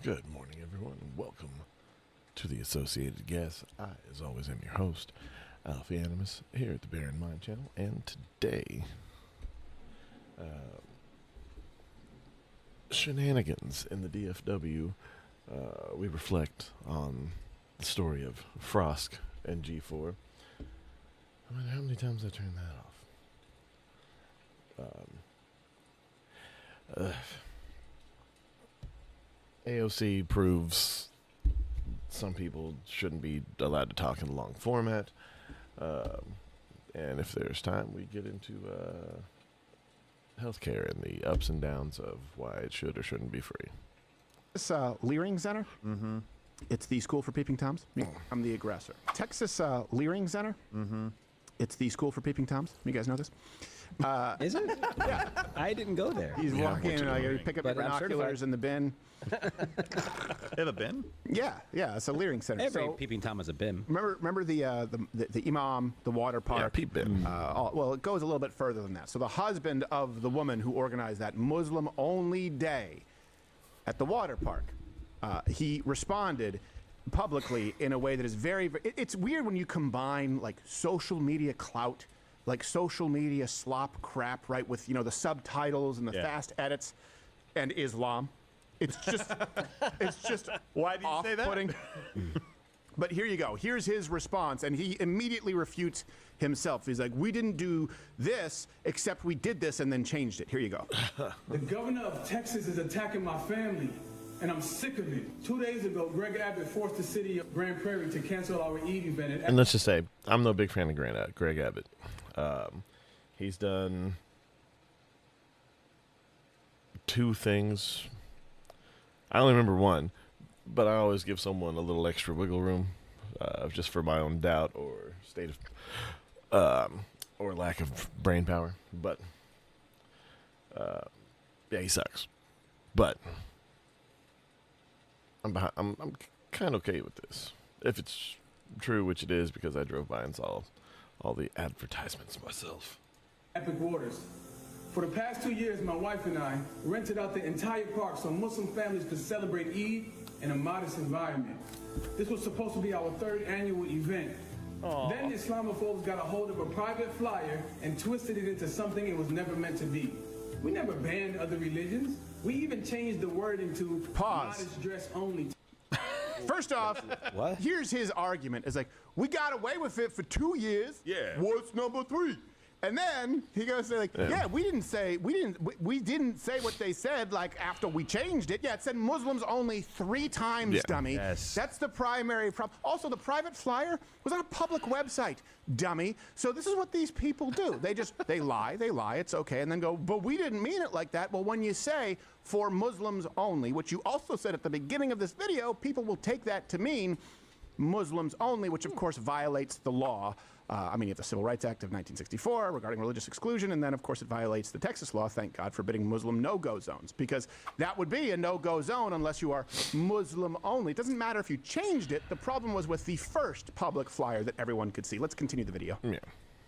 Good morning, everyone, and welcome to the Associated Guess. I, as always, am your host, Alfie Animus, here at the Bear in Mind channel, and today, shenanigans in the DFW. We reflect on the story of Frosk and G4. I wonder how many times I turned that off. AOC proves some people shouldn't be allowed to talk in a long format. And if there's time, we get into healthcare and the ups and downs of why it should or shouldn't be free. This Leering Center. Mm-hmm. It's the school for peeping toms. I'm the aggressor. Texas Leering Center. Mm-hmm. It's the school for peeping toms. You guys know this? Is it? Yeah. I didn't go there. He's walking in, you pick up your binoculars in the bin. They have a bin? Yeah, it's a Leering Center. Every peeping Tom has a bin. Remember the imam, the water park? Yeah, peep bin. Well, it goes a little bit further than that. So the husband of the woman who organized that Muslim-only day at the water park, he responded publicly in a way that is it's weird when you combine like social media clout, like social media slop crap, right, with the subtitles and the fast edits, and Islam. It's just Why do you say that? But here you go. Here's his response, and he immediately refutes himself. He's like, "We didn't do this, except we did this and then changed it." Here you go. The governor of Texas is attacking my family, and I'm sick of it. 2 days ago, Greg Abbott forced the city of Grand Prairie to cancel our Eid event. And let's just say, I'm no big fan of Greg Abbott. He's done two things. I only remember one, but I always give someone a little extra wiggle room, just for my own doubt or state of, or lack of brain power. But yeah, he sucks. But I'm kind of okay with this, if it's true, which it is, because I drove by and saw all the advertisements myself. Epic Waters. For the past 2 years, my wife and I rented out the entire park so Muslim families could celebrate Eid in a modest environment. This was supposed to be our third annual event. Then the Islamophobes got a hold of a private flyer and twisted it into something it was never meant to be. We never banned other religions. We even changed the wording to modest dress only. First off, What? here's his argument. It's like, we got away with it for 2 years. Yeah. What's number 3? And then he goes to say, like, we didn't say what they said, like, after we changed it. Yeah, it said Muslims only 3 times, dummy. Yes. That's the primary problem. Also, the private flyer was on a public website, dummy. So this is what these people do. They lie, it's okay, and then go, but we didn't mean it like that. Well, when you say for Muslims only, which you also said at the beginning of this video, people will take that to mean Muslims only, which of course violates the law. You have the Civil Rights Act of 1964 regarding religious exclusion, and then, of course, it violates the Texas law, thank God, forbidding Muslim no-go zones, because that would be a no-go zone unless you are Muslim only. It doesn't matter if you changed it. The problem was with the first public flyer that everyone could see. Let's continue the video. Yeah.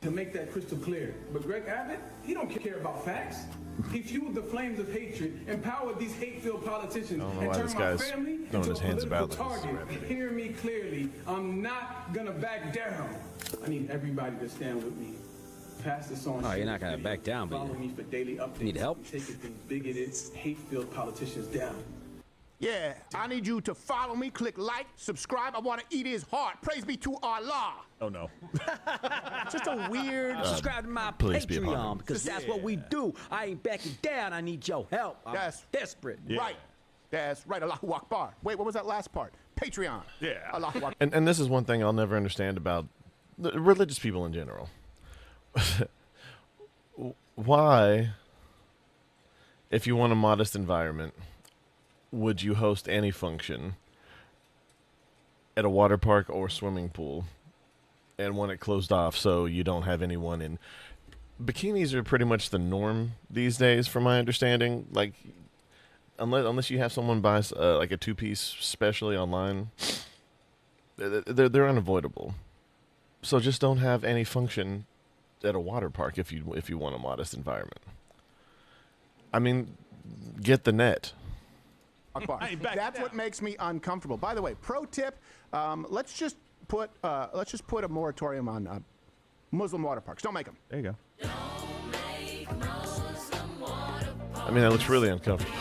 To make that crystal clear. But Greg Abbott, he don't care about facts. He fueled the flames of hatred, empowered these hate-filled politicians, and why turned this my guy's family throwing into his a hands political about like this target. Hear me clearly. I'm not gonna back down. I need everybody to stand with me. Pass this on. Oh, you're not gonna back down, but follow me for daily updates. need help? Taking these bigoted, hate-filled politicians down. Yeah, I need you to follow me, click like, subscribe. I want to eat his heart. Praise be to Allah. Oh, no. Just a weird... Subscribe to my please be upon him. Patreon, because that's what we do. I ain't backing down. I need your help. I'm That's desperate. Yeah. Right. That's right. Allahu Akbar. Wait, what was that last part? Patreon. Yeah. Allahu Akbar. And this is one thing I'll never understand about the religious people in general. Why, if you want a modest environment, would you host any function at a water park or swimming pool and want it closed off so you don't have anyone in? Bikinis are pretty much the norm these days, from my understanding. Like, unless you have someone buy like a 2-piece specially online, they're unavoidable. So just don't have any function at a water park if you want a modest environment. I mean, get the net. Akbar. I ain't backing That's what down. makes me uncomfortable. By the way, pro tip: let's just put a moratorium on Muslim water parks. Don't make them. There you go. I mean, that looks really uncomfortable.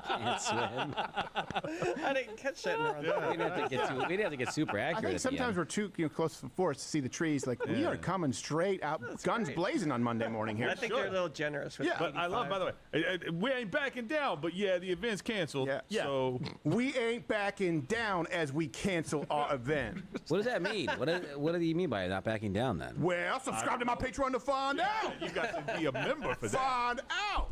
Can't swim. I didn't catch that. We'd have to get super accurate. I think at the sometimes end. we're too close to the forest to see the trees. Like we are coming straight out, guns blazing on Monday morning here. I think they're a little generous with Yeah. But I love, by the way, we ain't backing down, but yeah, the event's canceled. Yeah. So We ain't backing down as we cancel our event. What does that mean? What do you mean by not backing down then? Well, subscribe to my Patreon to find out. you got to be a member for that. Find out.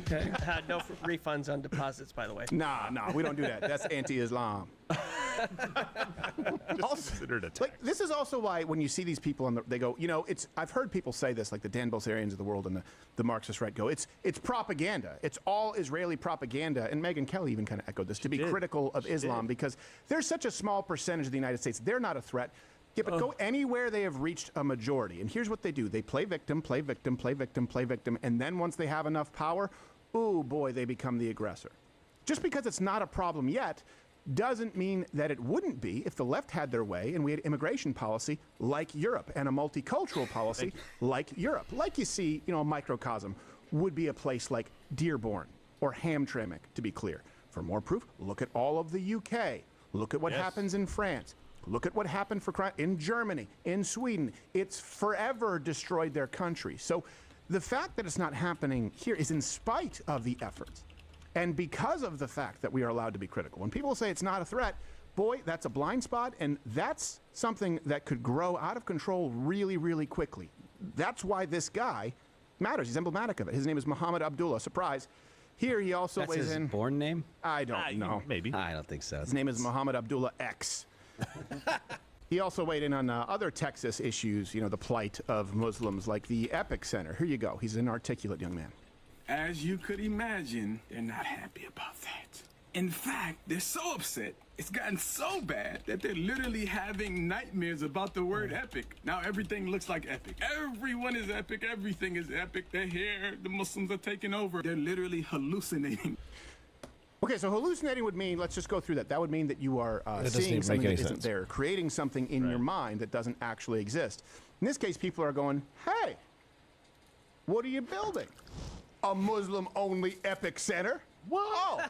Okay. No refunds on deposits, by the way. Nah, we don't do that. That's anti-Islam. Considered a tax. Like this is also why when you see these people they go, I've heard people say this, like the Dan Bilzerians of the world and the Marxist right go, it's propaganda. It's all Israeli propaganda. And Megyn Kelly even kind of echoed this, to be critical of Islam because there's such a small percentage of the United States. They're not a threat. Yeah, but go anywhere they have reached a majority. And here's what they do. They play victim, play victim, play victim, play victim. And then once they have enough power, ooh, boy, they become the aggressor. Just because it's not a problem yet doesn't mean that it wouldn't be if the left had their way and we had immigration policy like Europe and a multicultural policy like Europe. Like you see, a microcosm would be a place like Dearborn or Hamtramck, to be clear. For more proof, look at all of the UK. Look at what happens in France. Look at what happened in Germany, in Sweden. It's forever destroyed their country. So the fact that it's not happening here is in spite of the efforts. And because of the fact that we are allowed to be critical. When people say it's not a threat, boy, that's a blind spot, and that's something that could grow out of control really, really quickly. That's why this guy matters. He's emblematic of it. His name is Muhammad Abdullah. Surprise. Here he also That's weighs his in. born name? I don't know. Maybe. I don't think so. His name is Muhammad Abdullah X. He also weighed in on other Texas issues, the plight of Muslims, like the Epic Center. Here you go. He's an articulate young man. As you could imagine, they're not happy about that. In fact, they're so upset, it's gotten so bad that they're literally having nightmares about the word epic. Now everything looks like epic. Everyone is epic, everything is epic. They're here, the Muslims are taking over. They're literally hallucinating. Okay, so hallucinating would mean, let's just go through that. That would mean that you are doesn't seeing even something make any that isn't sense. there, creating something in your mind that doesn't actually exist. In this case, people are going, hey, what are you building? A Muslim-only Epic Center? Whoa!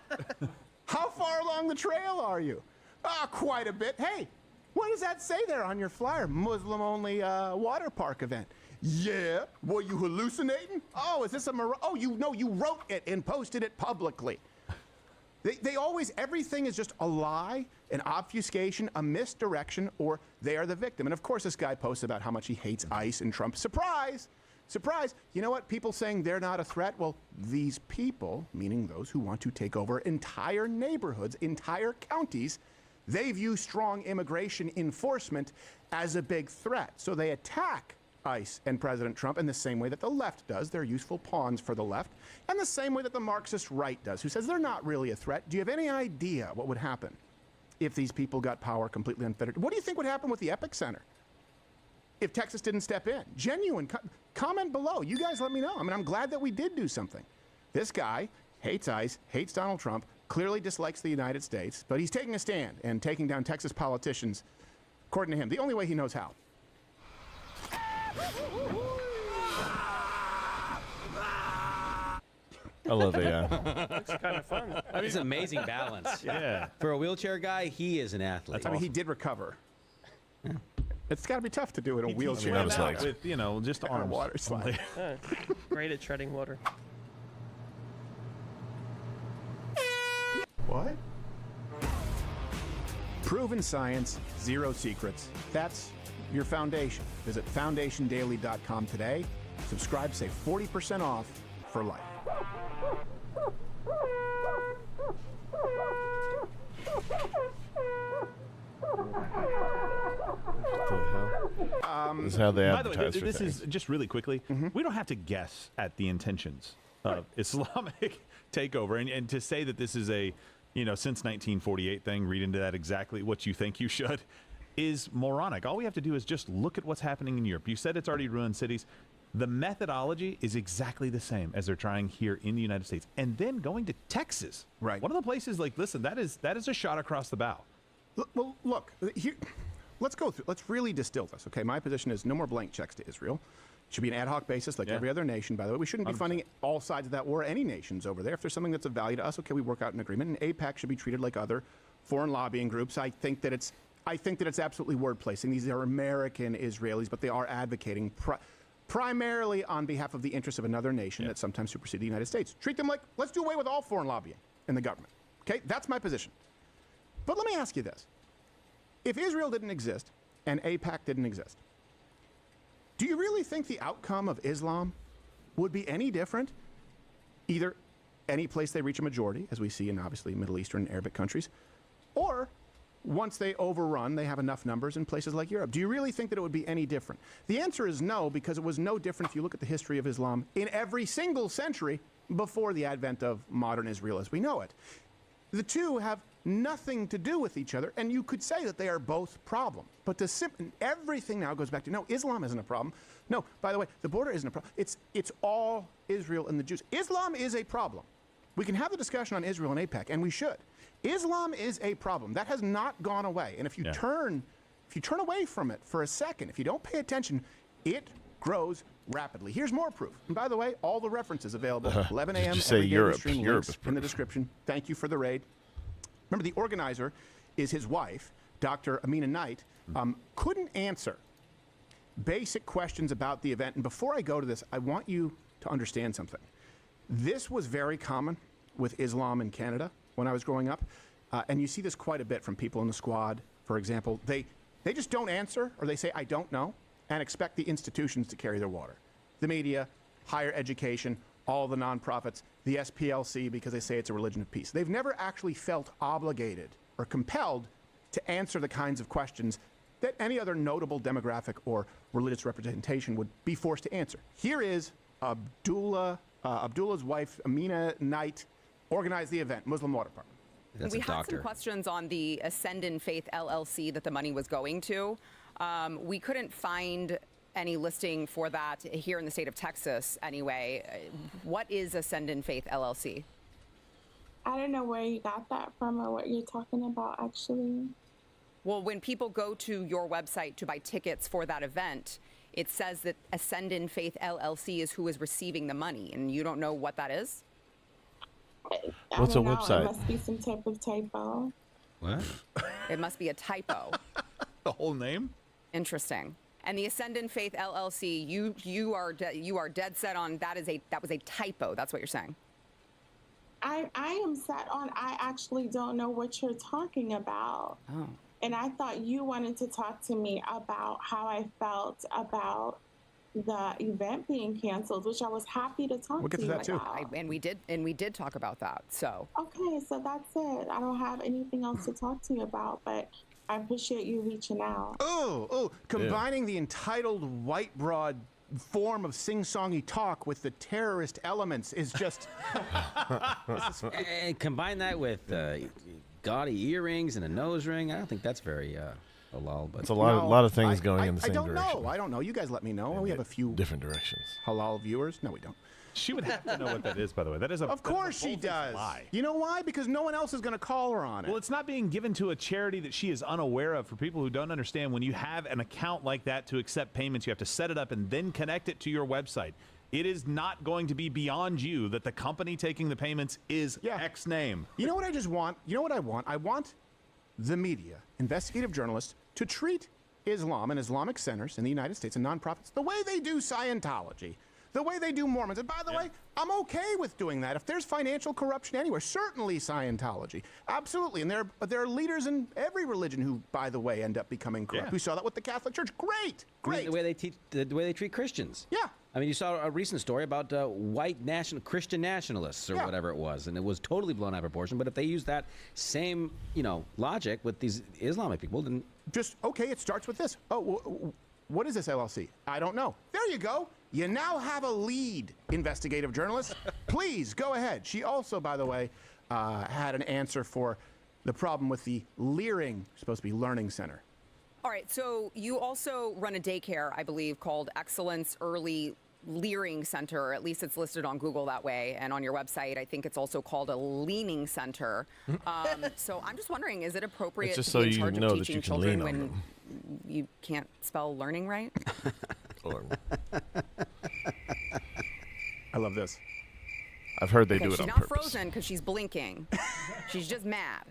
How far along the trail are you? Quite a bit. Hey, what does that say there on your flyer? Muslim-only water park event. Yeah. Were you hallucinating? Oh, is this a oh, you wrote it and posted it publicly. They always, everything is just a lie, an obfuscation, a misdirection, or they are the victim. And of course, this guy posts about how much he hates ICE and Trump. Surprise! Surprise! You know what? People saying they're not a threat. Well, these people, meaning those who want to take over entire neighborhoods, entire counties, they view strong immigration enforcement as a big threat. So they attack ICE and President Trump in the same way that the left does. They're useful pawns for the left. And the same way that the Marxist right does, who says they're not really a threat. Do you have any idea what would happen if these people got power completely unfettered? What do you think would happen with the Epic Center if Texas didn't step in? Genuine. Comment below. You guys let me know. I mean, I'm glad that we did do something. This guy hates ICE, hates Donald Trump, clearly dislikes the United States, but he's taking a stand and taking down Texas politicians, according to him, the only way he knows how. I love it, yeah. It's kind of fun. It's an amazing balance. Yeah. For a wheelchair guy, he is an athlete. I mean, he did recover. It's got to be tough to do in a wheelchair. I was like- With, just on a arms. water slide. Great at treading water. What? Proven science, zero secrets. That's your foundation. Visit foundationdaily.com today. Subscribe, save 40% off for life. What the hell? This is how they By the way, advertise for this things. is just really quickly. We don't have to guess at the intentions of Islamic takeover, and to say that this is a, since 1948 thing, read into that exactly what you think you should, is moronic. All we have to do is just look at what's happening in Europe. You said it's already ruined cities. The methodology is exactly the same as they're trying here in the United States. And then going to Texas. Right. One of the places, listen, that is a shot across the bow. Well, look, here, let's go through. Let's really distill this, okay? My position is no more blank checks to Israel. It should be an ad hoc basis like every other nation, by the way. We shouldn't be funding all sides of that war, any nations over there. If there's something that's of value to us, okay, we work out an agreement. And AIPAC should be treated like other foreign lobbying groups. I think that it's absolutely word placing. These are American Israelis, but they are advocating primarily on behalf of the interests of another nation that sometimes supersede the United States. Treat them like, let's do away with all foreign lobbying in the government. Okay, that's my position. But let me ask you this. If Israel didn't exist and AIPAC didn't exist, do you really think the outcome of Islam would be any different? Either any place they reach a majority, as we see in obviously Middle Eastern and Arabic countries, or once they overrun, they have enough numbers in places like Europe. Do you really think that it would be any different? The answer is no, because it was no different if you look at the history of Islam in every single century before the advent of modern Israel as we know it. The two have nothing to do with each other, and you could say that they are both problems. But everything now goes back to, no, Islam isn't a problem. No, by the way, the border isn't a problem. It's all Israel and the Jews. Islam is a problem. We can have the discussion on Israel and AIPAC, and we should. Islam is a problem. That has not gone away. And if you turn away from it for a second, if you don't pay attention, it grows rapidly. Here's more proof. And by the way, all the references available. 11 a.m. Did you say every day, Europe? the stream Europe links is in the proof. description. Thank you for the raid. Remember, the organizer is his wife, Dr. Amina Knight, couldn't answer basic questions about the event. And before I go to this, I want you to understand something. This was very common with Islam in Canada when I was growing up. And you see this quite a bit from people in the squad, for example. They just don't answer, or they say, I don't know, and expect the institutions to carry their water. The media, higher education, all the nonprofits, the SPLC, because they say it's a religion of peace. They've never actually felt obligated or compelled to answer the kinds of questions that any other notable demographic or religious representation would be forced to answer. Here is Abdullah's wife, Amina Knight, organized the event, Muslim Water Park. That's we a had doctor. some questions on the Ascendant Faith LLC that the money was going to. We couldn't find any listing for that here in the state of Texas anyway. What is Ascendant Faith LLC? I don't know where you got that from or what you're talking about, actually. Well, when people go to your website to buy tickets for that event, it says that Ascendant Faith LLC is who is receiving the money, and you don't know what that is? What's a I don't know. website? It must be some type of typo. What? It must be a typo. The whole name? Interesting. And the Ascendant Faith LLC, you are dead set on that was a typo. That's what you're saying. I am set on, I actually don't know what you're talking about. Oh. And I thought you wanted to talk to me about how I felt about the event being canceled, which I was happy to talk We'll get to to you that too. about. And we did talk about that. So Okay, so that's it. I don't have anything else to talk to you about, but I appreciate you reaching out. Combining the entitled white broad form of sing-songy talk with the terrorist elements is just... And combine that with gaudy earrings and a nose ring. I don't think that's very halal. But It's a lot of things going in the same I don't direction. know. I don't know. You guys let me know. We have a few Different directions. halal viewers. No, we don't. She would have to know what that is, by the way. That is Of course she does. Lie. You know why? Because no one else is going to call her on it. Well, it's not being given to a charity that she is unaware of. For people who don't understand, when you have an account like that to accept payments, you have to set it up and then connect it to your website. It is not going to be beyond you that the company taking the payments is X name. You know what I just want? You know what I want? I want the media, investigative journalists, to treat Islam and Islamic centers in the United States and nonprofits the way they do Scientology, the way they do Mormons. And by the way, I'm okay with doing that. If there's financial corruption anywhere, certainly Scientology. Absolutely. And there are leaders in every religion who, by the way, end up becoming corrupt. We saw that with the Catholic Church. Great. I mean, the way they treat Christians. Yeah. I mean, you saw a recent story about white Christian nationalists or whatever it was, and it was totally blown out of proportion. But if they use that same, logic with these Islamic people, then just okay. It starts with this. What is this LLC? I don't know. There you go. You now have a lead, investigative journalist. Please go ahead. She also, by the way, had an answer for the problem with the Leering, supposed to be Learning Center. All right, so you also run a daycare, I believe, called Excellence Early Leering Center, or at least it's listed on Google that way, and on your website, I think it's also called a Leaning Center. So I'm just wondering, is it appropriate just to so be in you charge know of that teaching you can children lean on when them. you can't spell learning right? Or, I love this. I've heard they Okay, do it she's on not purpose. frozen because she's blinking. She's just mad.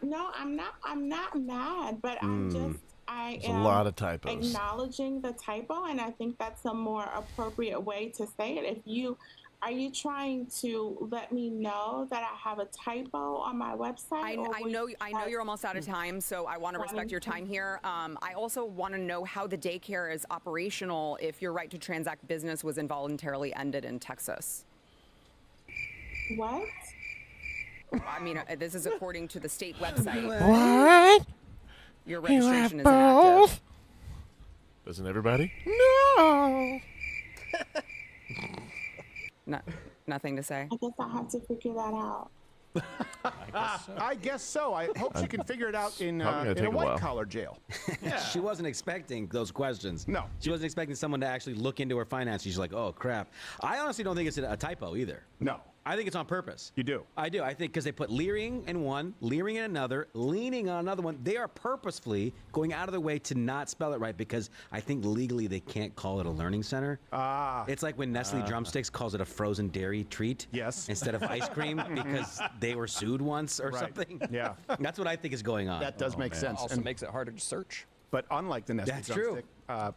No, I'm not. I'm not mad, but I There's a am lot of typos. acknowledging the typo, and I think that's a more appropriate way to say it. Are you trying to let me know that I have a typo on my website? I know you're almost out of time, so I want to respect your time here. I also want to know how the daycare is operational if your right to transact business was involuntarily ended in Texas. What? I mean, this is according to the state website. What? Your registration is inactive. Doesn't everybody? No. Nothing to say. I guess I'll have to figure that out. I guess so. I hope she can figure it out in Probably gonna a take a while. white-collar jail. She wasn't expecting those questions. No. She wasn't expecting someone to actually look into her finances. She's like, oh, crap. I honestly don't think it's a typo either. No. I think it's on purpose. You do? I do. I think because they put leering in one, leering in another, leaning on another one. They are purposefully going out of their way to not spell it right because I think legally they can't call it a learning center. It's like when Nestle Drumsticks calls it a frozen dairy treat. Yes. Instead of ice cream because they were sued once or Right. something. Yeah. That's what I think is going on. That does make sense. Also And- makes it harder to search. but unlike the Nestle That's true. drumstick,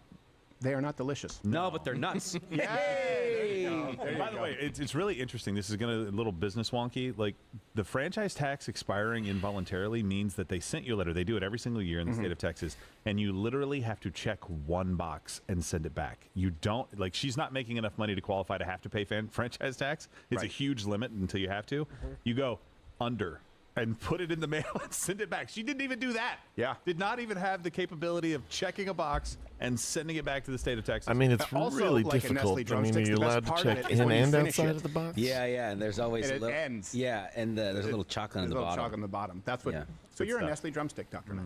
they are not delicious. No, but they're nuts. By the way, it's really interesting. This is going to a little business wonky. Like the franchise tax expiring involuntarily means that they sent you a letter. They do it every single year in the state of Texas, and you literally have to check one box and send it back. You don't like. She's not making enough money to qualify to have to pay franchise tax. It's a Right. huge limit until you have to. You go under and put it in the mail and send it back. She didn't even do that. Yeah. Did not even have the capability of checking a box and sending it back to the state of Texas. I mean, it's Also, really like a Nestle difficult. I mean, drumstick's are you the best allowed to part of check it is in when you and finish outside it. of the box? Yeah, and there's always And a it little, ends. Yeah, and there's a little chocolate on There's the a little bottom. chalk on the bottom. That's what. Yeah. So you're a stuff. Nestle drumstick, Dr. Knight.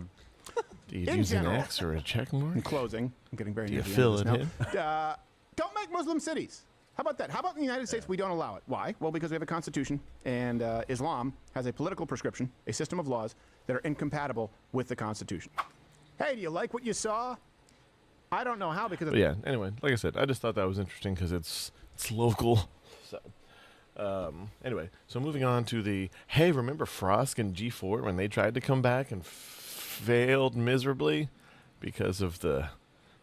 Do you In use an general. X or a check mark? In closing, I'm getting very Do you near the fill end it of this now. Don't make Muslim cities. How about that? How about in the United States we don't allow it? Why? Well, because we have a constitution, and Islam has a political prescription, a system of laws that are incompatible with the Constitution. Hey, do you like what you saw? I don't know how because of But yeah. Anyway, like I said, I just thought that was interesting because it's local. So, anyway, so moving on to the hey, remember Frosk and G4 when they tried to come back and failed miserably because of the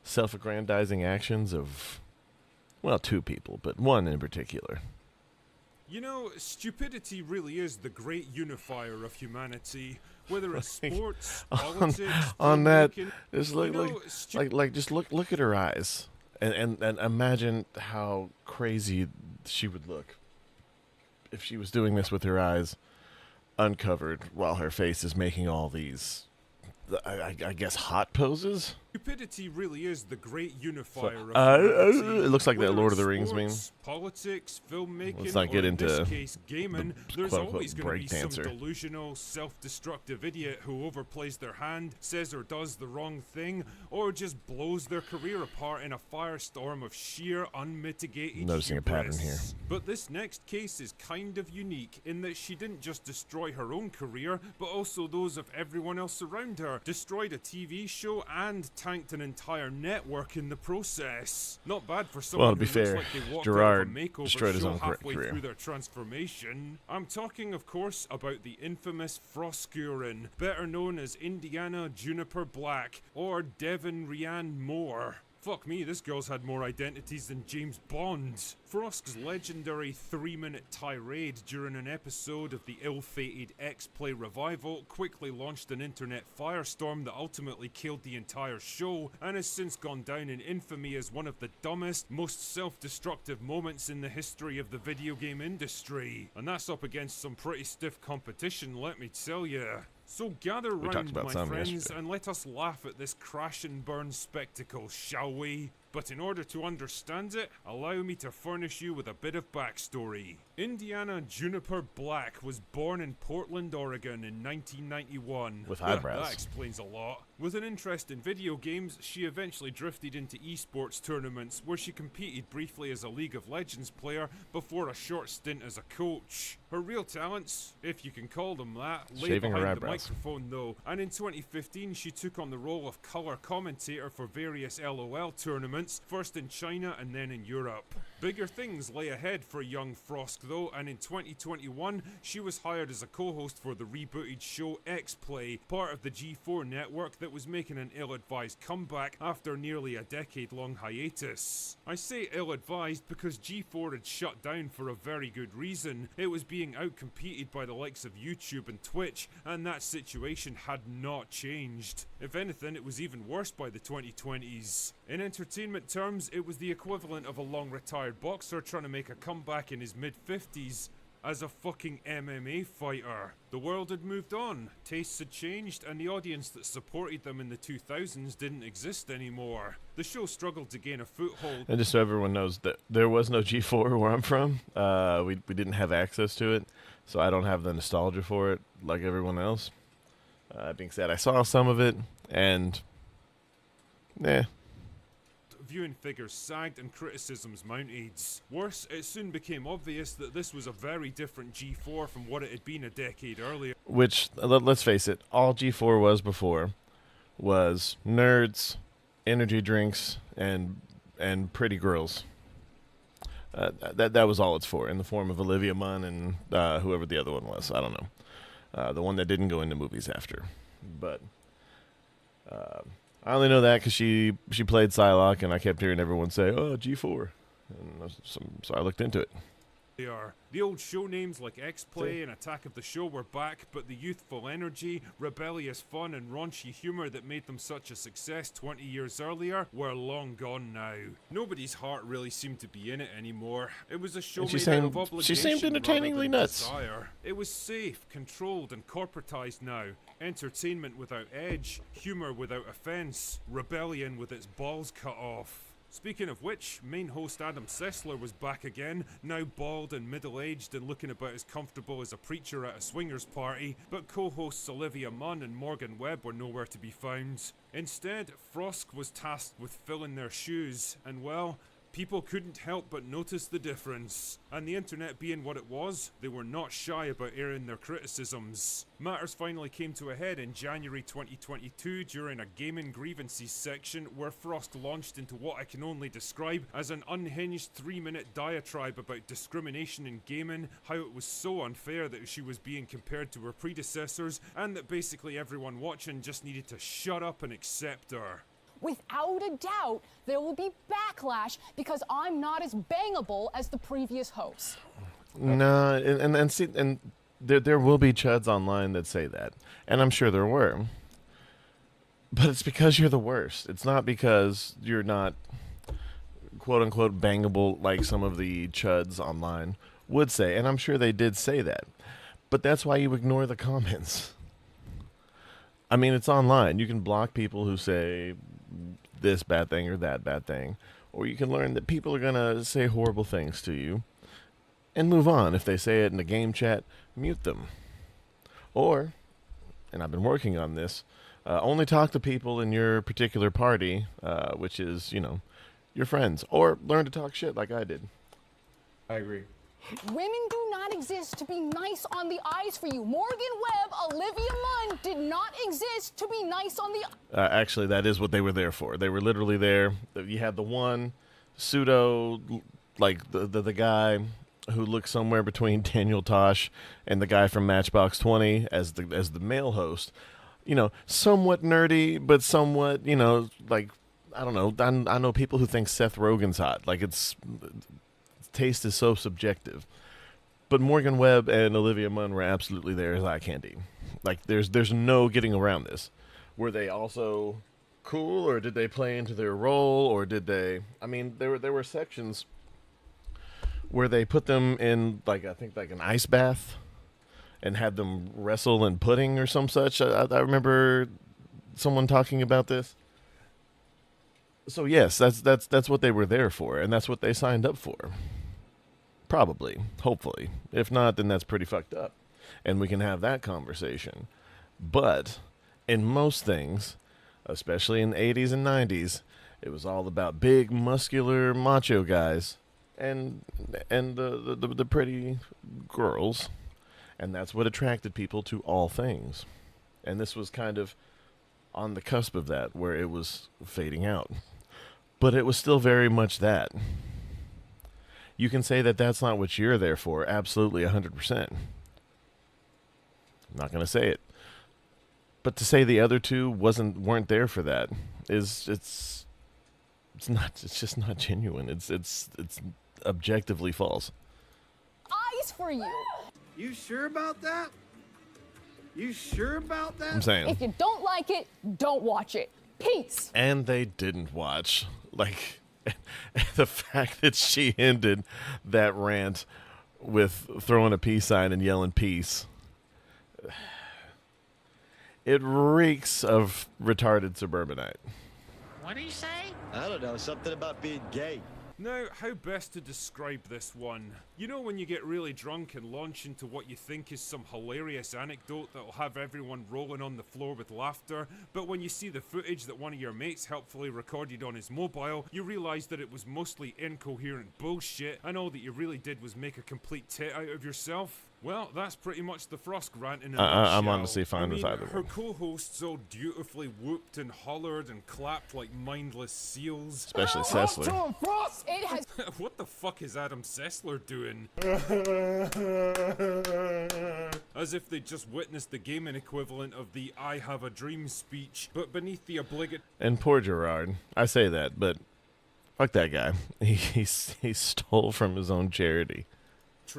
self-aggrandizing actions of, well, two people, but one in particular. You know, stupidity really is the great unifier of humanity. Whether it's sports, politics, On that, filmmaking, just you look, know, just look at her eyes, and imagine how crazy she would look if she was doing this with her eyes uncovered while her face is making all these, I guess, hot poses. Stupidity really is the great unifier of it looks like that Whether Lord of it's the Rings meme. sports, politics, filmmaking, Let's not get or into in this case, gaming, there's quote-unquote always going to be some breakdancer. delusional, self-destructive idiot who overplays their hand, says or does the wrong thing, or just blows their career apart in a firestorm of sheer, unmitigated Noticing a pattern hubris. here. But this next case is kind of unique in that she didn't just destroy her own career, but also those of everyone else around her, destroyed a TV show, and tanked an entire network in the process. Not bad for someone Well, to be who looks fair, like they walked Gerard out of a makeover destroyed his show own halfway career. through their transformation. I'm talking, of course, about the infamous Froskurin, better known as Indiana Juniper Black or Devon Rhiann Moore. Fuck me, this girl's had more identities than James Bond. Frosk's legendary 3-minute tirade during an episode of the ill-fated X-Play revival quickly launched an internet firestorm that ultimately killed the entire show and has since gone down in infamy as one of the dumbest, most self-destructive moments in the history of the video game industry. And that's up against some pretty stiff competition, let me tell ya. So gather We talked round, about my some friends, yesterday. and let us laugh at this crash and burn spectacle, shall we? But in order to understand it, allow me to furnish you with a bit of backstory. Indiana Juniper Black was born in Portland, Oregon in 1991. With eyebrows. That explains a lot. With an interest in video games, she eventually drifted into esports tournaments where she competed briefly as a League of Legends player before a short stint as a coach. Her real talents, if you can call them that, lay Shaving her behind the eyebrows. microphone though, and in 2015 she took on the role of color commentator for various LOL tournaments, first in China and then in Europe. Bigger things lay ahead for young Frosk though, and in 2021 she was hired as a co-host for the rebooted show X-Play, part of the G4 network that was making an ill-advised comeback after nearly a decade-long hiatus. I say ill-advised because G4 had shut down for a very good reason. It was being outcompeted by the likes of YouTube and Twitch, and that situation had not changed. If anything, it was even worse by the 2020s. In entertainment terms, it was the equivalent of a long-retired boxer trying to make a comeback in his mid-50s as a fucking MMA fighter. The world had moved on, tastes had changed, and the audience that supported them in the 2000s didn't exist anymore. The show struggled to gain a foothold. And just so everyone knows, that there was no G4 where I'm from. We didn't have access to it, so I don't have the nostalgia for it like everyone else. Being said, I saw some of it, and Viewing figures sagged and criticisms mounted. Worse, it soon became obvious that this was a very different G4 from what it had been a decade earlier. which, let's face it, all G4 was before was nerds, energy drinks, and pretty girls. That was all it's for, in the form of Olivia Munn and whoever the other one was. I don't know. The one that didn't go into movies after. But I only know that because she played Psylocke, and I kept hearing everyone say, "Oh, G4," and so I looked into it. The old show names like X-Play and Attack of the Show were back, but the youthful energy, rebellious fun, and raunchy humor that made them such a success 20 years earlier were long gone now. Nobody's heart really seemed to be in it anymore. It was a show And she made out of seemed- she obligation seemed rather entertainingly than nuts. desire. It was safe, controlled, and corporatized now. Entertainment without edge, humor without offense, rebellion with its balls cut off. Speaking of which, main host Adam Sessler was back again, now bald and middle-aged and looking about as comfortable as a preacher at a swingers party, but co-hosts Olivia Munn and Morgan Webb were nowhere to be found. Instead, Frosk was tasked with filling their shoes, and well, people couldn't help but notice the difference. And the internet being what it was, they were not shy about airing their criticisms. Matters finally came to a head in January 2022 during a gaming grievances section where Frost launched into what I can only describe as an unhinged 3-minute diatribe about discrimination in gaming, how it was so unfair that she was being compared to her predecessors, and that basically everyone watching just needed to shut up and accept her. Without a doubt, there will be backlash because I'm not as bangable as the previous host. No, and see, and there will be chuds online that say that, and I'm sure there were. But it's because you're the worst. It's not because you're not quote unquote bangable like some of the chuds online would say, and I'm sure they did say that. But that's why you ignore the comments. I mean, it's online. You can block people who say this bad thing or that bad thing, or you can learn that people are gonna say horrible things to you and move on. If they say it in a game chat, mute them. Or, and I've been working on this, only talk to people in your particular party, which is, your friends. Or learn to talk shit like I did. I agree. Women do not exist to be nice on the eyes for you. Morgan Webb, Olivia Munn did not exist to be nice on the Actually, that is what they were there for. They were literally there. You had the one pseudo, like the guy who looks somewhere between Daniel Tosh and the guy from Matchbox 20 as the male host. Somewhat nerdy, but somewhat, like, I don't know. I know people who think Seth Rogen's hot. Like, taste is so subjective. But Morgan Webb and Olivia Munn were absolutely there as eye candy. Like, there's no getting around this. Were they also cool, or did they play into their role, or did they... I mean, there were sections where they put them in, like, I think, like an ice bath, and had them wrestle in pudding or some such. I remember someone talking about this. So yes, that's what they were there for, and that's what they signed up for. Probably, hopefully. If not, then that's pretty fucked up, and we can have that conversation. But in most things, especially in the 80s and 90s, it was all about big, muscular, macho guys and the pretty girls, and that's what attracted people to all things. And this was kind of on the cusp of that, where it was fading out. But it was still very much that. You can say that that's not what you're there for, absolutely 100%. I'm not going to say it. But to say the other two weren't there for that it's just not genuine. It's objectively false. Eyes for you. You sure about that? You sure about that? I'm saying. If you don't like it, don't watch it. Peace. And they didn't watch. Like, the fact that she ended that rant with throwing a peace sign and yelling peace. It reeks of retarded suburbanite. What do you say? I don't know, something about being gay. Now, how best to describe this one? You know when you get really drunk and launch into what you think is some hilarious anecdote that'll have everyone rolling on the floor with laughter, but when you see the footage that one of your mates helpfully recorded on his mobile, you realise that it was mostly incoherent bullshit, and all that you really did was make a complete tit out of yourself? Well, that's pretty much the Frosk rant in a nutshell. I'm honestly fine with either Her one. co-hosts all dutifully whooped and hollered and clapped like mindless seals. Especially Sessler. It has. What the fuck is Adam Sessler doing? As if they just witnessed the gaming equivalent of the I have a dream speech, but beneath the obligatory... And poor Gerard. I say that, but fuck that guy. He stole from his own charity.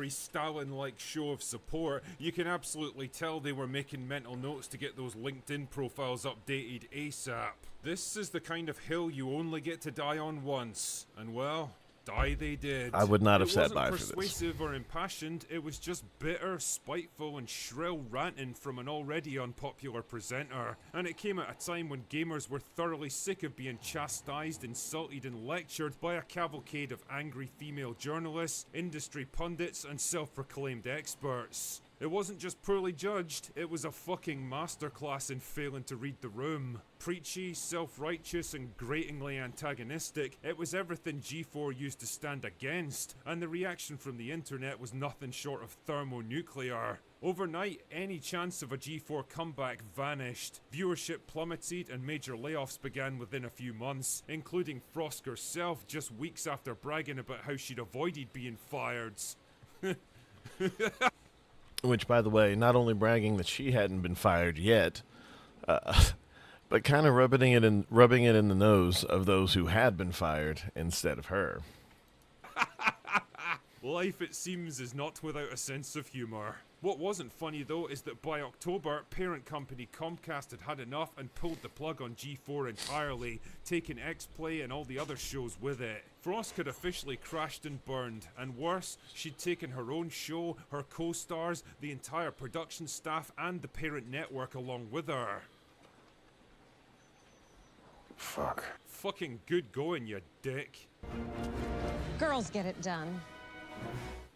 Stalin-like show of support, you can absolutely tell they were making mental notes to get those LinkedIn profiles updated ASAP. This is the kind of hill you only get to die on once, and well, die they did. I would not have sat by It for wasn't this. persuasive or impassioned, it was just bitter, spiteful and shrill ranting from an already unpopular presenter. And it came at a time when gamers were thoroughly sick of being chastised, insulted and lectured by a cavalcade of angry female journalists, industry pundits and self-proclaimed experts. It wasn't just poorly judged, it was a fucking masterclass in failing to read the room. Preachy, self-righteous and gratingly antagonistic, it was everything G4 used to stand against, and the reaction from the internet was nothing short of thermonuclear. Overnight, any chance of a G4 comeback vanished. Viewership plummeted and major layoffs began within a few months, including Frosk herself just weeks after bragging about how she'd avoided being fired. Which, by the way, not only bragging that she hadn't been fired yet, but kind of rubbing it in the nose of those who had been fired instead of her. Life, it seems, is not without a sense of humour. What wasn't funny, though, is that by October, parent company Comcast had had enough and pulled the plug on G4 entirely, taking X-Play and all the other shows with it. Frosk had officially crashed and burned, and worse, she'd taken her own show, her co-stars, the entire production staff, and the parent network along with her. Fuck. Fucking good going, you dick. Girls get it done.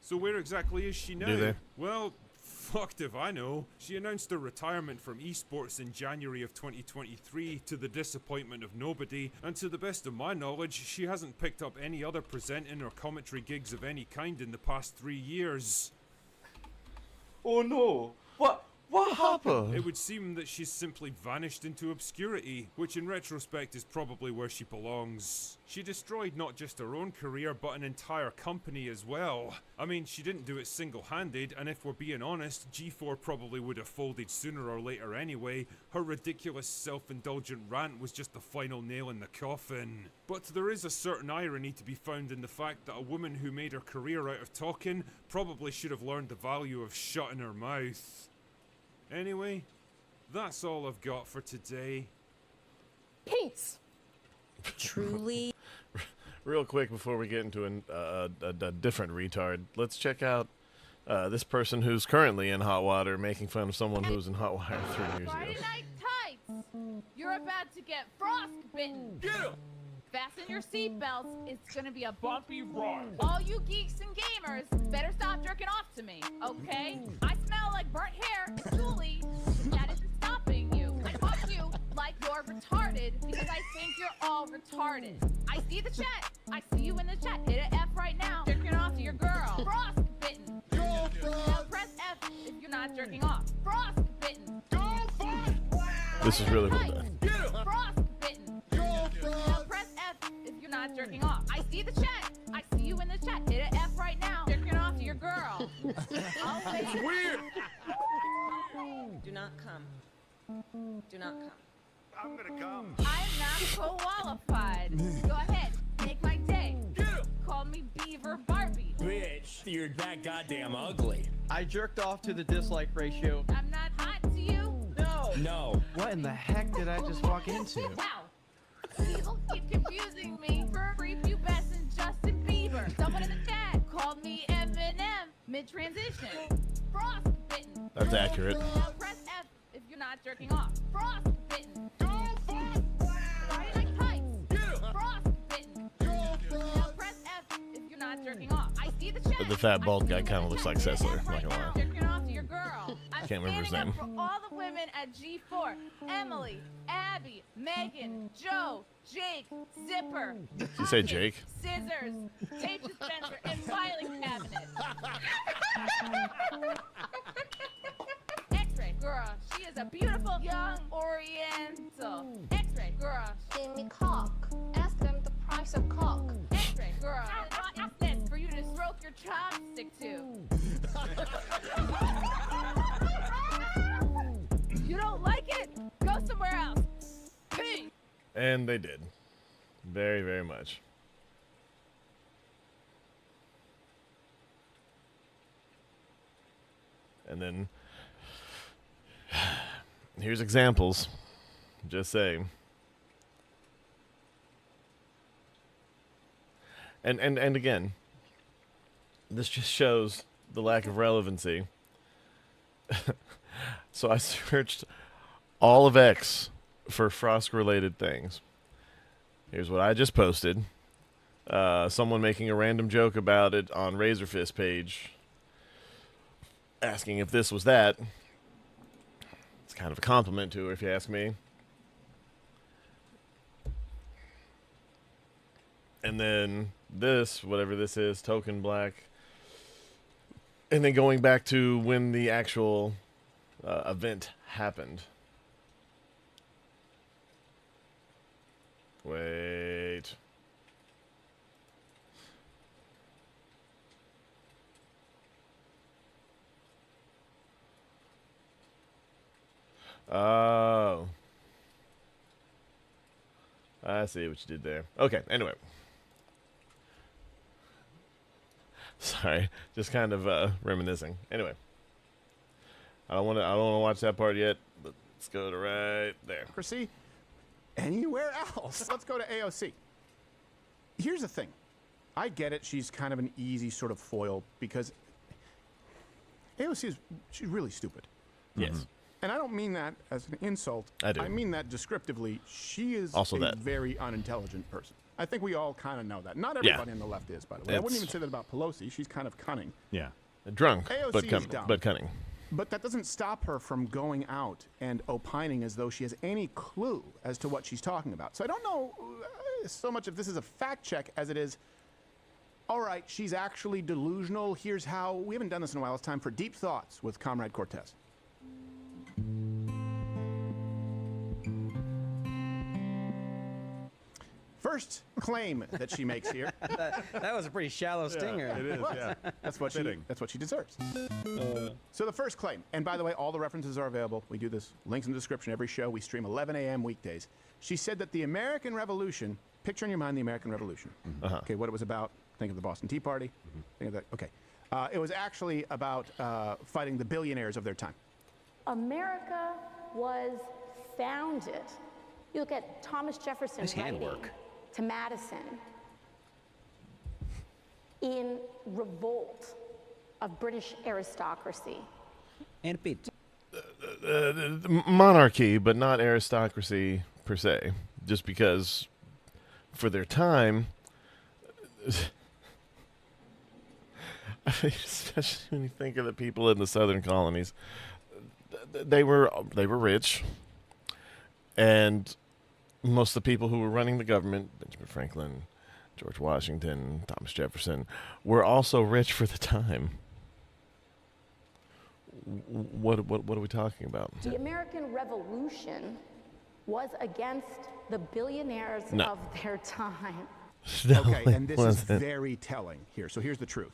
So where exactly is she now? Do they? Well, fucked if I know. She announced her retirement from esports in January of 2023 to the disappointment of nobody, and to the best of my knowledge, she hasn't picked up any other presenting or commentary gigs of any kind in the past 3 years. Oh no! What happened? It would seem that she's simply vanished into obscurity, which in retrospect is probably where she belongs. She destroyed not just her own career, but an entire company as well. I mean, she didn't do it single-handed, and if we're being honest, G4 probably would have folded sooner or later anyway. Her ridiculous self-indulgent rant was just the final nail in the coffin. But there is a certain irony to be found in the fact that a woman who made her career out of talking probably should have learned the value of shutting her mouth. Anyway, that's all I've got for today. Peace. Truly. Real quick before we get into a different retard, let's check out This person who's currently in hot water making fun of someone who was in hot water 3 years ago. Friday night tights. You're about to get frostbitten. Get him! Fasten your seatbelts. It's gonna be a bumpy ride. All you geeks and gamers better stop jerking off to me, okay? I smell like burnt hair and Julie. That isn't stopping you. I fuck you like you're retarded because I think you're all retarded. I see the chat. I see you in the chat. Hit an F right now. Jerking off to your girl. Frostbitten. Now press F if you're not jerking off. Frostbitten. This is really well done. Frostbitten. Now press F if you're not jerking off. I see the chat. I see you in the chat. Hit an F right now. Jerking off to your girl. It's weird. Do not come. Do not come. I'm gonna come. I'm not qualified. Go ahead. Make my day. Call me Beaver Barbie. Bitch, you're that goddamn ugly. I jerked off to the dislike ratio. I'm not hot to you. No. What in the heck did I just walk into? Wow. People keep confusing me for prepubescent Justin Bieber. Someone in the chat called me Eminem mid-transition. Frostbitten. That's accurate. Now press F if you're not jerking off. Frostbitten. Friday night tights. Frostbitten. Now press F if you're not jerking off. I see the chat. But the fat bald guy kind of looks like Sessler. I'm not gonna lie. Jerking off to your girl. I'm Can't remember his standing name. up for all the women at G4. Emily, Abby, Megan, Joe, Jake, Zipper. Did you say Jake? Scissors, tape dispenser, and filing cabinet. X-ray girl, she is a beautiful young Oriental. X-ray girl, Give me cock. Ask them the price of cock. X-ray girl. What is this for you to stroke your chopstick to? You don't like it? Go somewhere else. P. And they did. Very, very much. And then here's examples. Just saying. And again, this just shows the lack of relevancy. So I searched all of X for Frosk-related things. Here's what I just posted. Someone making a random joke about it on Razorfist page, asking if this was that. It's kind of a compliment to her, if you ask me. And then this, whatever this is, Token Black. And then going back to when the actual event happened. Wait. Oh. I see what you did there. Okay, anyway. Sorry, just kind of reminiscing. Anyway. I don't want to watch that part yet. Let's go to right there. Democracy anywhere else. Let's go to AOC. Here's the thing. I get it. She's kind of an easy sort of foil because AOC she's really stupid. Yes. And I don't mean that as an insult. I do. I mean that descriptively. She is Also a that. very unintelligent person. I think we all kind of know that. Not everybody on the left is, by the way. I wouldn't even say that about Pelosi. She's kind of cunning. Yeah. Drunk, AOC is dumb. but cunning. But that doesn't stop her from going out and opining as though she has any clue as to what she's talking about. So I don't know so much if this is a fact check as it is, all right, she's actually delusional. Here's how. We haven't done this in a while. It's time for Deep Thoughts with Comrade Cortez. First claim that she makes here. That was a pretty shallow stinger. it is, yeah. That's what she deserves. So the first claim, and by the way, all the references are available. We do this, links in the description every show. We stream 11 a.m. weekdays. She said that the American Revolution, picture in your mind the American Revolution. Okay, what it was about. Think of the Boston Tea Party. Think of that. Okay. It was actually about fighting the billionaires of their time. America was founded. You look at Thomas Jefferson Nice writing handwork. to Madison in revolt of British aristocracy. And Pete. Monarchy, but not aristocracy per se. Just because for their time, I mean, especially when you think of the people in the southern colonies, they were rich, and most of the people who were running the government, Benjamin Franklin, George Washington, Thomas Jefferson, were also rich for the time. What are we talking about? The American Revolution was against the billionaires of their time. Okay, and this is very telling here. So here's the truth.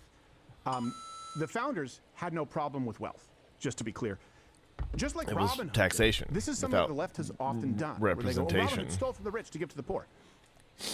The founders had no problem with wealth, just to be clear. Just like Robin Hood. Taxation. This is something that the left has often done. Representation. Where they go, Robin Hood stole from the rich to give to the poor.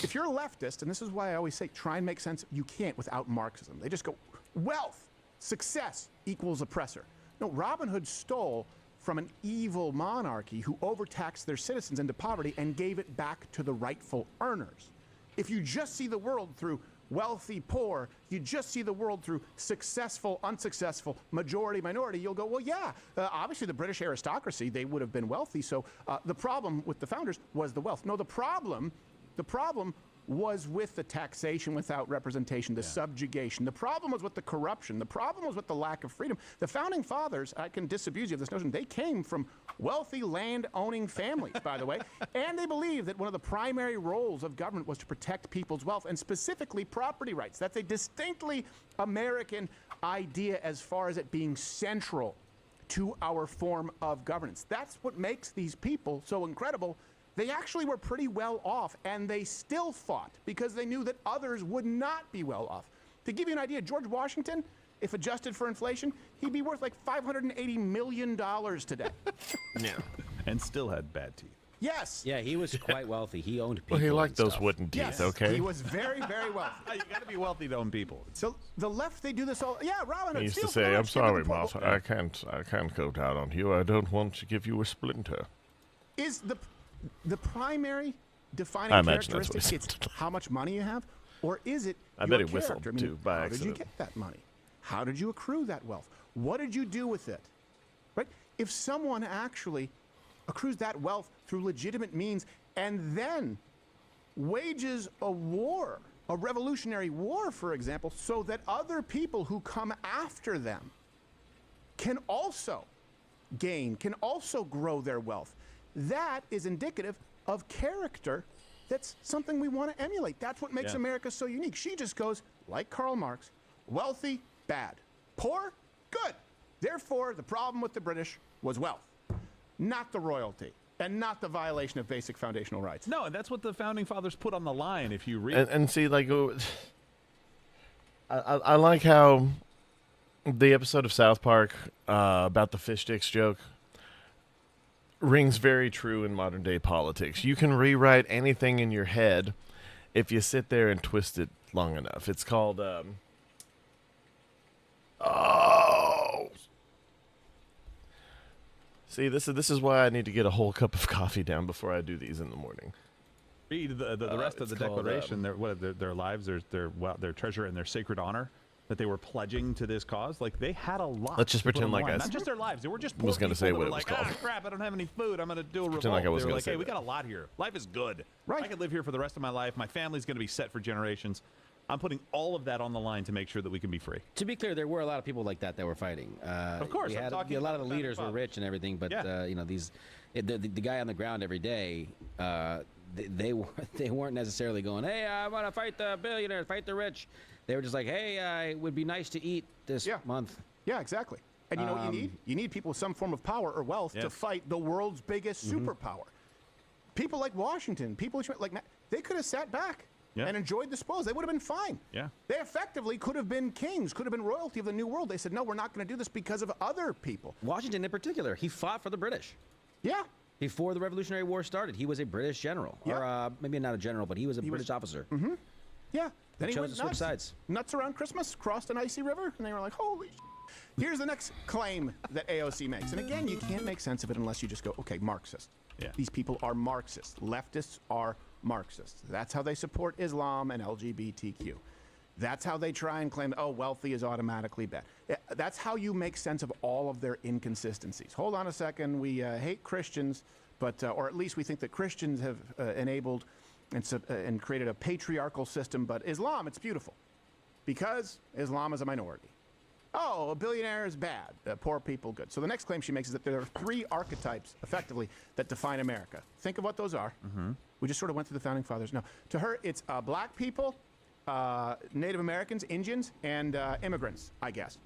If you're a leftist, and this is why I always say, try and make sense, you can't without Marxism. They just go, wealth, success equals oppressor. No, Robin Hood stole from an evil monarchy who overtaxed their citizens into poverty and gave it back to the rightful earners. If you just see the world through wealthy, poor, you just see the world through successful, unsuccessful, majority, minority, you'll go, well, yeah, obviously the British aristocracy, they would have been wealthy, so the problem with the founders was the wealth. No, the problem was with the taxation without representation, the subjugation. The problem was with the corruption. The problem was with the lack of freedom. The founding fathers, I can disabuse you of this notion, they came from wealthy land-owning families, by the way, and they believed that one of the primary roles of government was to protect people's wealth, and specifically property rights. That's a distinctly American idea as far as it being central to our form of governance. That's what makes these people so incredible. They actually were pretty well off, and they still fought because they knew that others would not be well off. To give you an idea, George Washington, if adjusted for inflation, he'd be worth like $580 million today. Yeah. And still had bad teeth. Yes. Yeah, he was quite wealthy. He owned people. Well, he liked and those stuff. wooden teeth, Yes, okay? he was very, very wealthy. You got to be wealthy to own people. So the left, they do this all. Yeah, Robin Hood. He used to steal from the say, I'm rich, give to sorry, the poor." Mouse, I can't go down on you. I don't want to give you a splinter. Is the primary defining I imagine that's what characteristic he it's how much money you have, or is it I your bet he character? whistled, I mean, too, by how did you accident. get that money? How did you accrue that wealth? What did you do with it? Right? If someone actually accrues that wealth through legitimate means and then wages a war, a revolutionary war, for example, so that other people who come after them can also gain, can also grow their wealth, that is indicative of character. That's something we want to emulate. That's what makes America so unique. She just goes, like Karl Marx, wealthy, bad. Poor, good. Therefore, the problem with the British was wealth, not the royalty, and not the violation of basic foundational rights. No, and that's what the founding fathers put on the line. If you read, And see, like, I like how the episode of South Park about the fish sticks joke rings very true in modern day politics. You can rewrite anything in your head if you sit there and twist it long enough. It's called see, this is why I need to get a whole cup of coffee down before I do these in the morning. read the rest of the it's called, Declaration, their lives, their treasure, and their sacred honor that they were pledging to this cause. Like, they had a lot. Let's just to put pretend on the like line. I not just their lives. They were just poor was gonna people say that what were it was like, called. crap, I don't have any food. I'm going to do a revolt. Pretend like I They wasn't were gonna like, say hey, we that. got a lot here. Life is good. Right. I could live here for the rest of my life. My family's going to be set for generations. I'm putting all of that on the line to make sure that we can be free. To be clear, there were a lot of people like that were fighting. Of course, we I'm had, talking a lot of about the the leaders were founding rich and everything, but Yeah. the guy on the ground every day, they weren't necessarily going, hey, I want to fight the billionaires, fight the rich. They were just like, hey, it would be nice to eat this month. Yeah, exactly. And you know what you need? You need people with some form of power or wealth to fight the world's biggest superpower. People like Washington, people like they could have sat back and enjoyed the spoils. They would have been fine. Yeah. They effectively could have been kings, could have been royalty of the New World. They said, no, we're not going to do this because of other people. Washington in particular, he fought for the British. Yeah. Before the Revolutionary War started, he was a British general. Yeah. Or maybe not a general, but he was a British officer. Mm-hmm. Yeah. Then he chose went to switch nuts. sides. Nuts around Christmas, crossed an icy river, and they were like, holy shit. Here's the next claim that AOC makes. And again, you can't make sense of it unless you just go, okay, Marxist. Yeah. These people are Marxists. Leftists are Marxists. That's how they support Islam and LGBTQ. That's how they try and claim, oh, wealthy is automatically bad. That's how you make sense of all of their inconsistencies. Hold on a second. We hate Christians, but or at least we think that Christians have enabled and created a patriarchal system, but Islam, it's beautiful because Islam is a minority. Oh, a billionaire is bad, poor people good. So the next claim she makes is that there are 3 archetypes, effectively, that define America. Think of what those are. We just sort of went through the Founding Fathers. No, to her, it's black people, Native Americans, Indians, and immigrants, I guess.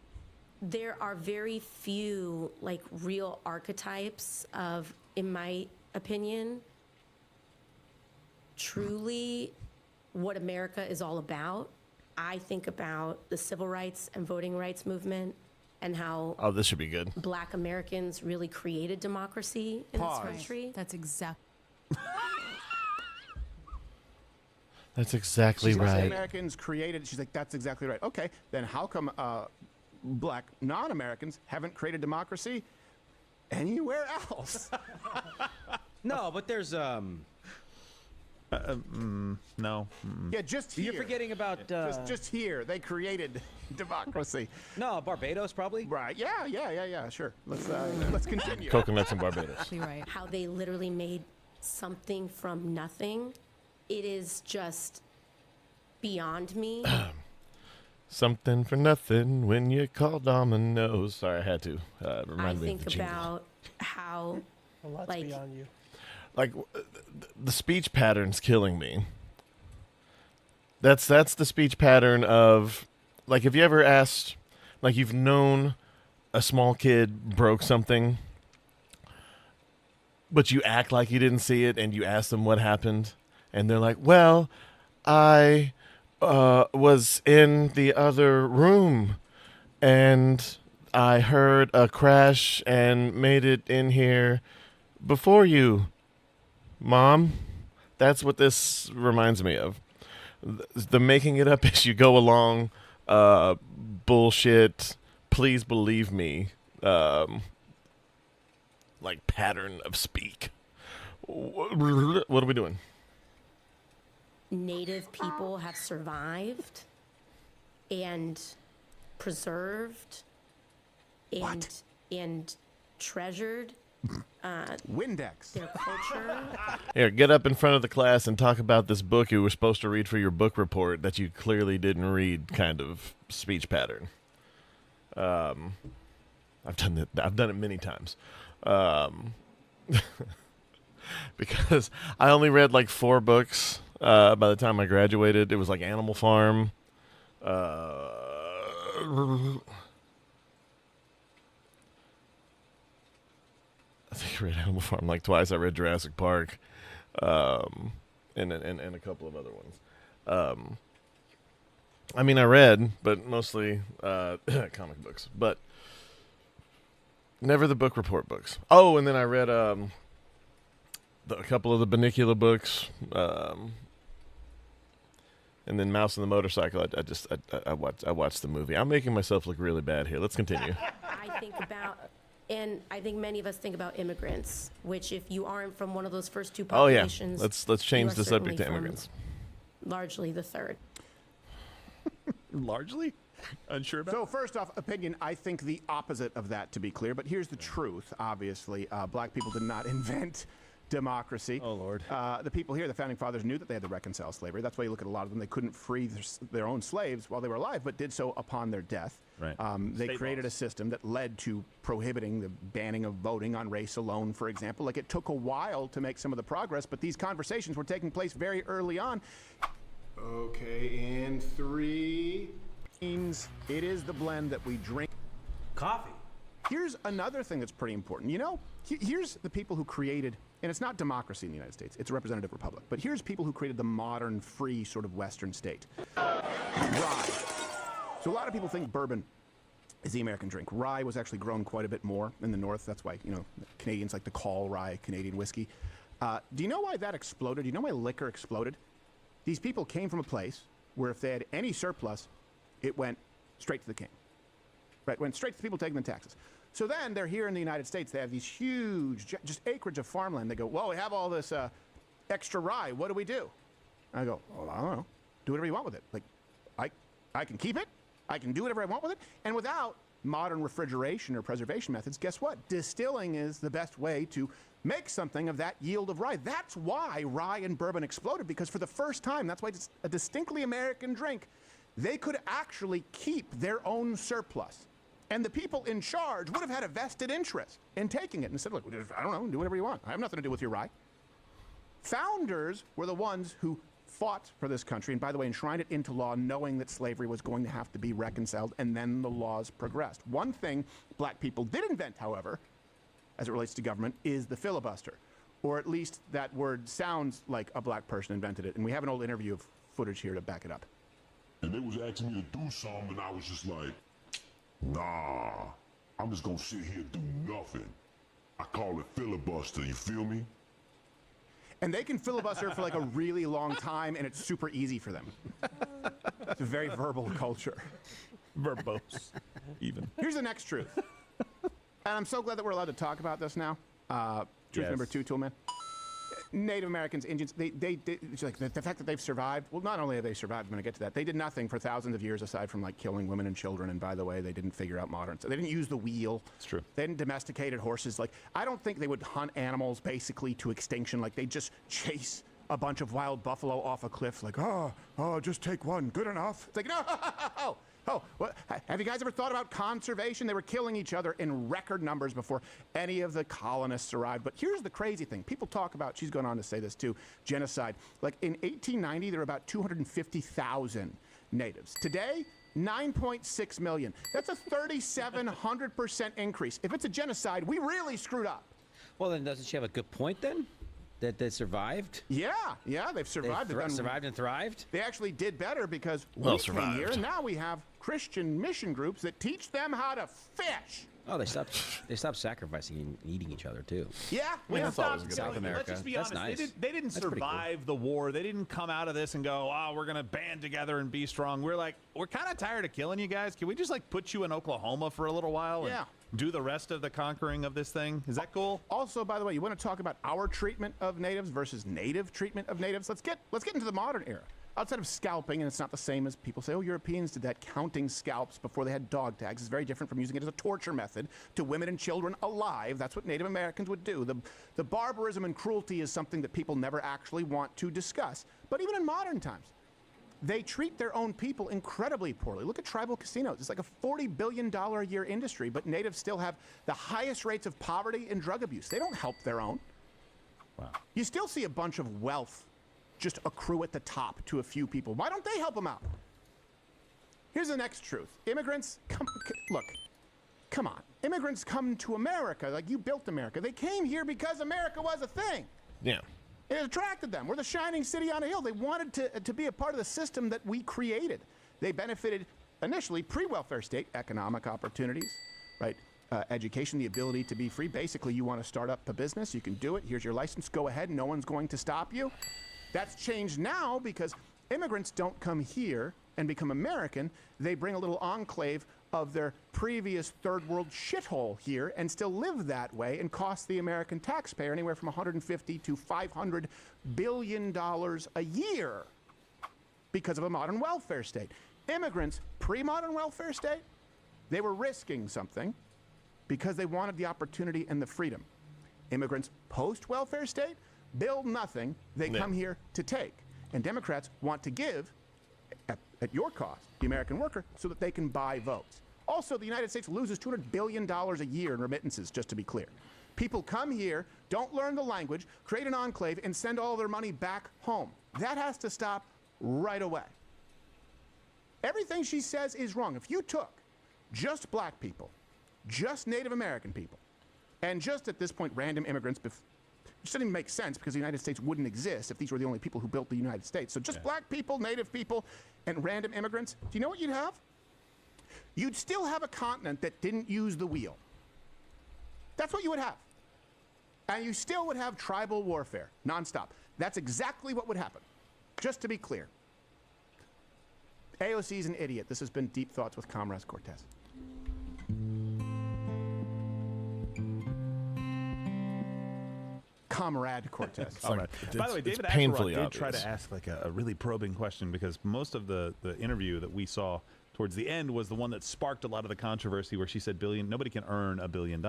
There are very few, like, real archetypes of, in my opinion, truly what America is all about. I think about the civil rights and voting rights movement and how this should be good. Black Americans really created democracy in this country. That's exactly. That's exactly She's right. Americans created. She's like, that's exactly right. Okay, then how come black non-Americans haven't created democracy anywhere else? No, but there's no. Yeah, just here. You're forgetting about just here. They created democracy. No, Barbados probably. Right. Yeah. Sure. Let's continue. Coconuts in Barbados. Right. How they literally made something from nothing. It is just beyond me. Something for nothing when you call dominoes. Sorry, I had to. Remind me of the think jingle. about how, A lot's like, beyond you. Like the speech pattern's killing me. That's the speech pattern of, like, if you ever asked, like, you've known a small kid broke something, but you act like you didn't see it and you ask them what happened, and they're like, well, I was in the other room and I heard a crash and made it in here before you, Mom. That's what this reminds me of. The making it up as you go along, bullshit, please believe me, like, pattern of speak. What are we doing? Native people have survived and preserved and treasured Windex. their culture. Here, get up in front of the class and talk about this book you were supposed to read for your book report that you clearly didn't read kind of speech pattern. I've done it many times. Because I only read like 4 books by the time I graduated. It was like Animal Farm. I think I read Animal Farm like twice. I read Jurassic Park, and a couple of other ones. I mean, I read, but mostly comic books, but never the book report books. Oh, and then I read a couple of the Bunnicula books, and then Mouse and the Motorcycle. I watched the movie. I'm making myself look really bad here. Let's continue. I think about, and I think many of us think about immigrants, which if you aren't from one of those first 2 Oh yeah, populations, let's change you are the subject to certainly from immigrants. Largely the third. Largely? Unsure about? So first off, opinion, I think the opposite of that, to be clear. But here's the truth, obviously. Black people did not invent democracy. Oh, Lord. The people here, the Founding Fathers, knew that they had to reconcile slavery. That's why you look at a lot of them. They couldn't free their own slaves while they were alive, but did so upon their death. Right. They State created laws. a system that led to prohibiting the banning of voting on race alone, for example. Like, it took a while to make some of the progress, but these conversations were taking place very early on. Okay, in 3. It is the blend that we drink. Coffee. Here's another thing that's pretty important. You know, here's the people who created, and it's not democracy in the United States, it's a representative republic, but here's people who created the modern, free sort of Western state. Rye. So a lot of people think bourbon is the American drink. Rye was actually grown quite a bit more in the North. That's why, you know, Canadians like to call rye Canadian whiskey. Do you know why that exploded? Do you know why liquor exploded? These people came from a place where if they had any surplus, it went straight to the king. Right, went straight to the people taking the taxes. So then they're here in the United States. They have these huge, just acreage of farmland. They go, well, we have all this extra rye. What do we do? I go, well, I don't know. Do whatever you want with it. Like, I can keep it. I can do whatever I want with it. And without modern refrigeration or preservation methods, guess what? Distilling is the best way to make something of that yield of rye. That's why rye and bourbon exploded, because for the first time, that's why it's a distinctly American drink, they could actually keep their own surplus. And the people in charge would have had a vested interest in taking it and said, look, I don't know, do whatever you want. I have nothing to do with your rye. Founders were the ones who fought for this country, and by the way, enshrined it into law, knowing that slavery was going to have to be reconciled, and then the laws progressed. One thing black people did invent, however, as it relates to government, is the filibuster. Or at least that word sounds like a black person invented it, and we have an old interview of footage here to back it up. And they was asking me to do something, and I was just like, nah, I'm just gonna sit here and do nothing. I call it filibuster, you feel me? And they can filibuster for like a really long time, and it's super easy for them. It's a very verbal culture. Verbose, even. Here's the next truth. And I'm so glad that we're allowed to talk about this now. Truth number 2, Toolman. Native Americans, Indians, it's like the fact that they've survived, well, not only have they survived, I'm going to get to that, they did nothing for thousands of years aside from like killing women and children, and by the way, they didn't figure out modern, so they didn't use the wheel. It's true. They didn't domesticated horses. Like, I don't think they would hunt animals basically to extinction, like they just chase a bunch of wild buffalo off a cliff, like, oh, just take one, good enough. It's like, no, what? Have you guys ever thought about conservation? They were killing each other in record numbers before any of the colonists arrived. But here's the crazy thing. People talk about, she's going on to say this too, genocide. Like in 1890, there were about 250,000 natives. Today, 9.6 million. That's a 3,700% increase. If it's a genocide, we really screwed up. Well, then doesn't she have a good point then? That they survived? Yeah, they've survived. They've survived and thrived? They actually did better because we came here, and now we have Christian mission groups that teach them how to fish. Oh, they stopped sacrificing and eating each other too. Yeah, we stopped South America. Let's just be That's honest. nice. They didn't survive the war. They didn't come out of this and go, oh, we're gonna band together and be strong. We're kind of tired of killing you guys. Can we just like put you in Oklahoma for a little while? Yeah. And do the rest of the conquering of this thing? Is that cool? Also, by the way, you want to talk about our treatment of natives versus native treatment of natives? Let's get into the modern era. Outside of scalping, and it's not the same as people say, oh, Europeans did that, counting scalps before they had dog tags. It's very different from using it as a torture method to women and children alive. That's what Native Americans would do. The barbarism and cruelty is something that people never actually want to discuss. But even in modern times, they treat their own people incredibly poorly. Look at tribal casinos. It's like a $40 billion a year industry, but natives still have the highest rates of poverty and drug abuse. They don't help their own. Wow. You still see a bunch of wealth just accrue at the top to a few people. Why don't they help them out? Here's the next truth. Immigrants, come on. Immigrants come to America, like you built America. They came here because America was a thing. Yeah. It attracted them. We're the shining city on a hill. They wanted to be a part of the system that we created. They benefited initially pre-welfare state economic opportunities, right? Education, the ability to be free. Basically, you want to start up a business, you can do it. Here's your license. Go ahead. No one's going to stop you. That's changed now because immigrants don't come here and become American. They bring a little enclave of their previous third world shithole here and still live that way and cost the American taxpayer anywhere from $150 to $500 billion a year because of a modern welfare state. Immigrants, pre-modern welfare state, they were risking something because they wanted the opportunity and the freedom. Immigrants, post-welfare state, build nothing. They come here to take. And Democrats want to give, at your cost, the American worker, so that they can buy votes. Also, the United States loses $200 billion a year in remittances, just to be clear. People come here, don't learn the language, create an enclave, and send all their money back home. That has to stop right away. Everything she says is wrong. If you took just black people, just Native American people, and just at this point random immigrants, which doesn't even make sense because the United States wouldn't exist if these were the only people who built the United States. So just black people, native people, and random immigrants. Do you know what you'd have? You'd still have a continent that didn't use the wheel. That's what you would have. And you still would have tribal warfare, nonstop. That's exactly what would happen. Just to be clear. AOC's an idiot. This has been Deep Thoughts with Comrade Cortez. Comrade Cortez. All right. By the way, David painfully Axelrod did try obvious. to ask like a really probing question because most of the interview that we saw towards the end was the one that sparked a lot of the controversy where she said nobody can earn $1 billion.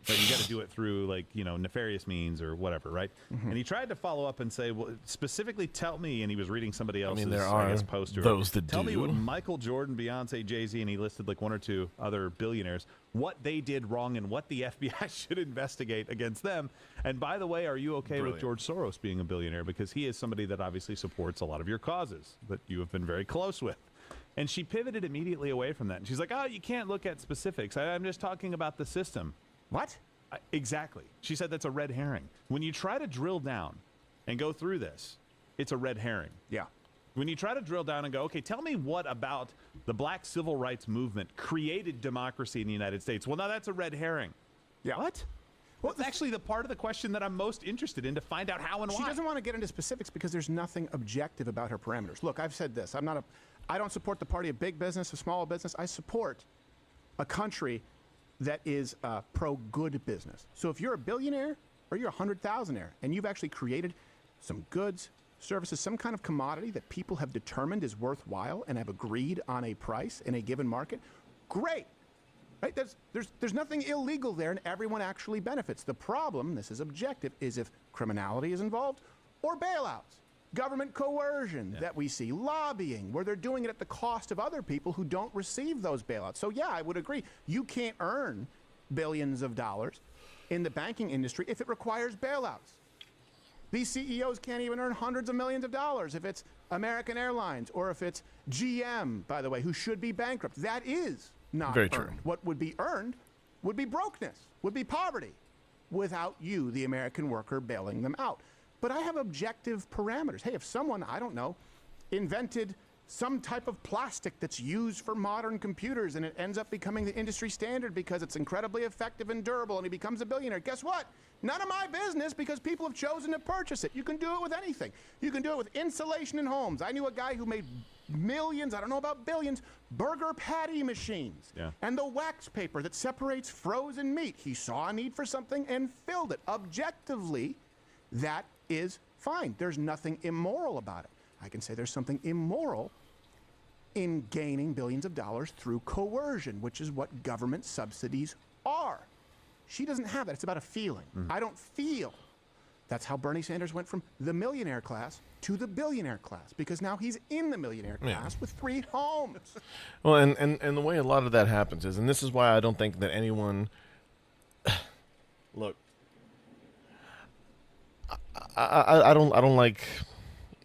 But you got to do it through like, nefarious means or whatever, right? And he tried to follow up and say, well, specifically tell me, and he was reading somebody else's there are post to her, those that tell me do. what Michael Jordan, Beyonce, Jay-Z, and he listed like one or two other billionaires, what they did wrong and what the FBI should investigate against them. And by the way, are you okay with George Soros being a billionaire? Because he is somebody that obviously supports a lot of your causes that you have been very close with. And she pivoted immediately away from that. And she's like, oh, you can't look at specifics. I'm just talking about the system. What? Exactly. She said that's a red herring. When you try to drill down and go through this, it's a red herring. Yeah. When you try to drill down and go, okay, tell me what about the black civil rights movement created democracy in the United States? Well, now that's a red herring. Yeah. What? Well, that's actually the part of the question that I'm most interested in to find out how and why. She doesn't want to get into specifics because there's nothing objective about her parameters. Look, I've said this. I don't support the party of big business, of small business. I support a country that is pro-good business. So if you're a billionaire or you're a 100,000aire and you've actually created some goods, services, some kind of commodity that people have determined is worthwhile and have agreed on a price in a given market, great. Right? There's nothing illegal there and everyone actually benefits. The problem, this is objective, is if criminality is involved or bailouts. Government coercion that we see, lobbying, where they're doing it at the cost of other people who don't receive those bailouts. So yeah, I would agree. You can't earn billions of dollars in the banking industry if it requires bailouts. These CEOs can't even earn hundreds of millions of dollars if it's American Airlines or if it's GM, by the way, who should be bankrupt. That is not Very earned. true. What would be earned would be brokenness, would be poverty, without you, the American worker, bailing them out. But I have objective parameters. Hey, if someone, I don't know, invented some type of plastic that's used for modern computers and it ends up becoming the industry standard because it's incredibly effective and durable and he becomes a billionaire, guess what? None of my business because people have chosen to purchase it. You can do it with anything. You can do it with insulation in homes. I knew a guy who made millions, I don't know about billions, burger patty machines. Yeah. And the wax paper that separates frozen meat. He saw a need for something and filled it. Objectively, that is fine. There's nothing immoral about it. I can say there's something immoral in gaining billions of dollars through coercion, which is what government subsidies are. She doesn't have that. It's about a feeling. I don't feel. That's how Bernie Sanders went from the millionaire class to the billionaire class, because now he's in the millionaire class with 3 homes. Well, and the way a lot of that happens is, and this is why I don't think that anyone look, I don't like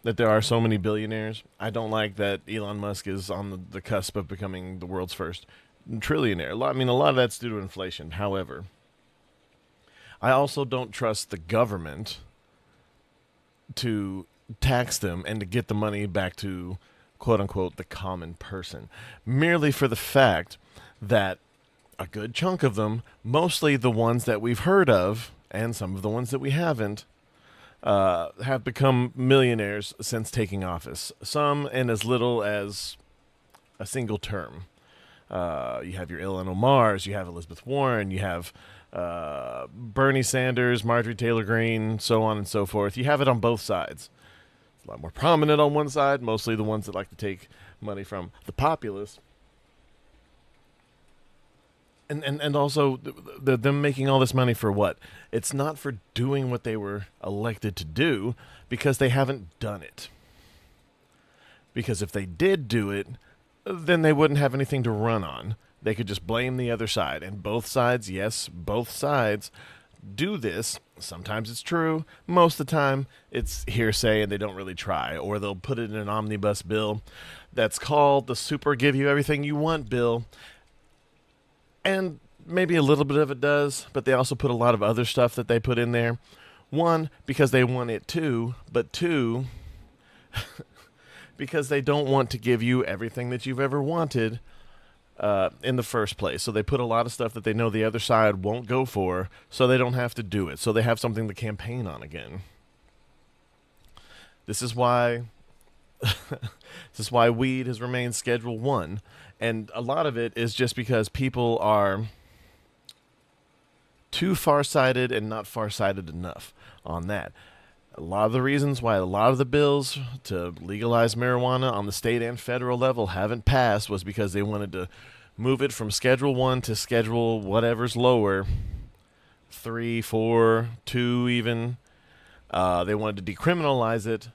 that there are so many billionaires. I don't like that Elon Musk is on the cusp of becoming the world's first trillionaire. A lot of that's due to inflation. However, I also don't trust the government to tax them and to get the money back to, quote unquote, the common person, merely for the fact that a good chunk of them, mostly the ones that we've heard of and some of the ones that we haven't, have become millionaires since taking office. Some in as little as a single term. You have your Ilhan Omars, you have Elizabeth Warren, you have Bernie Sanders, Marjorie Taylor Greene, so on and so forth. You have it on both sides. It's a lot more prominent on one side, mostly the ones that like to take money from the populace. And also, them making all this money for what? It's not for doing what they were elected to do, because they haven't done it. Because if they did do it, then they wouldn't have anything to run on. They could just blame the other side. And both sides, yes, both sides do this. Sometimes it's true. Most of the time, it's hearsay and they don't really try. Or they'll put it in an omnibus bill that's called the Super Give You Everything You Want bill. And maybe a little bit of it does, but they also put a lot of other stuff that they put in there. One, because they want it too, but two, because they don't want to give you everything that you've ever wanted in the first place. So they put a lot of stuff that they know the other side won't go for, so they don't have to do it. So they have something to campaign on again. This is why weed has remained Schedule 1. And a lot of it is just because people are too far-sighted and not far-sighted enough on that. A lot of the reasons why a lot of the bills to legalize marijuana on the state and federal level haven't passed was because they wanted to move it from Schedule 1 to Schedule whatever's lower, 3, 4, 2 even. They wanted to decriminalize it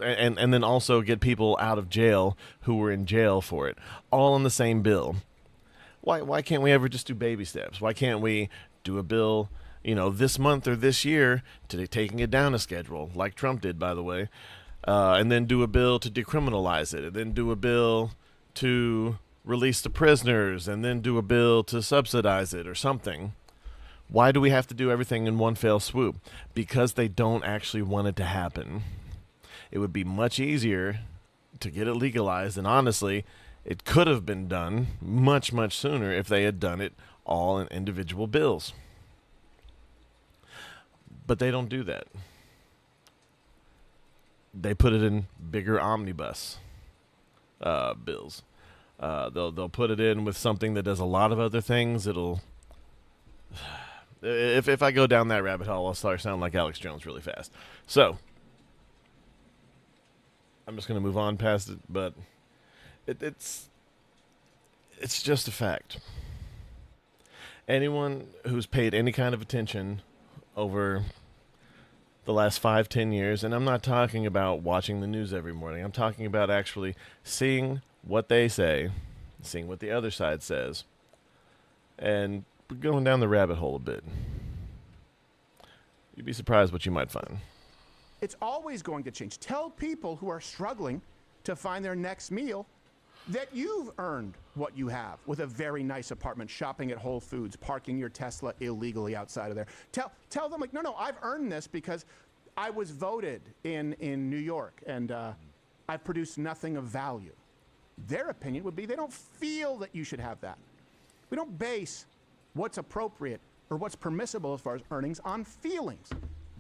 and then also get people out of jail who were in jail for it, all in the same bill. Why can't we ever just do baby steps? Why can't we do a bill, this month or this year to taking it down a schedule, like Trump did, by the way, and then do a bill to decriminalize it, and then do a bill to release the prisoners, and then do a bill to subsidize it or something? Why do we have to do everything in one fell swoop? Because they don't actually want it to happen. It would be much easier to get it legalized, and honestly, it could have been done much, much sooner if they had done it all in individual bills. But they don't do that. They put it in bigger omnibus bills. They'll put it in with something that does a lot of other things. If I go down that rabbit hole, I'll start sounding like Alex Jones really fast. So I'm just going to move on past it, but it's just a fact. Anyone who's paid any kind of attention over the last 5-10 years, and I'm not talking about watching the news every morning, I'm talking about actually seeing what they say, seeing what the other side says, and going down the rabbit hole a bit. You'd be surprised what you might find. It's always going to change. Tell people who are struggling to find their next meal that you've earned what you have with a very nice apartment, shopping at Whole Foods, parking your Tesla illegally outside of there. Tell them, like, no, I've earned this because I was voted in New York, and I've produced nothing of value. Their opinion would be they don't feel that you should have that. We don't base what's appropriate or what's permissible as far as earnings on feelings.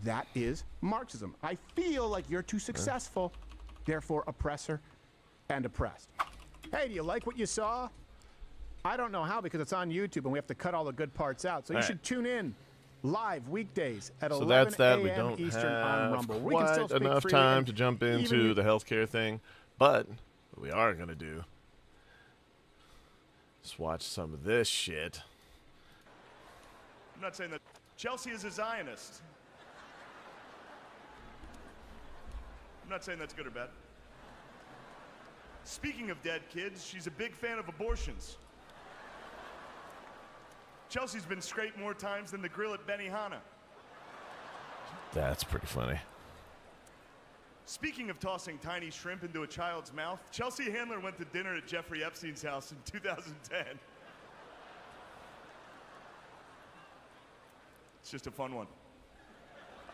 That is Marxism. I feel like you're too successful, therefore oppressor and oppressed. Hey, do you like what you saw? I don't know how, because it's on YouTube and we have to cut all the good parts out. So you should tune in live weekdays at 11 that's that. We a.m. don't Eastern have on Rumble. We can still quite speak enough freely, time and to jump into even the healthcare thing, but what we are going to do is watch some of this shit. I'm not saying that Chelsea is a Zionist. I'm not saying that's good or bad. Speaking of dead kids, she's a big fan of abortions. Chelsea's been scraped more times than the grill at Benihana. That's pretty funny. Speaking of tossing tiny shrimp into a child's mouth, Chelsea Handler went to dinner at Jeffrey Epstein's house in 2010. It's just a fun one.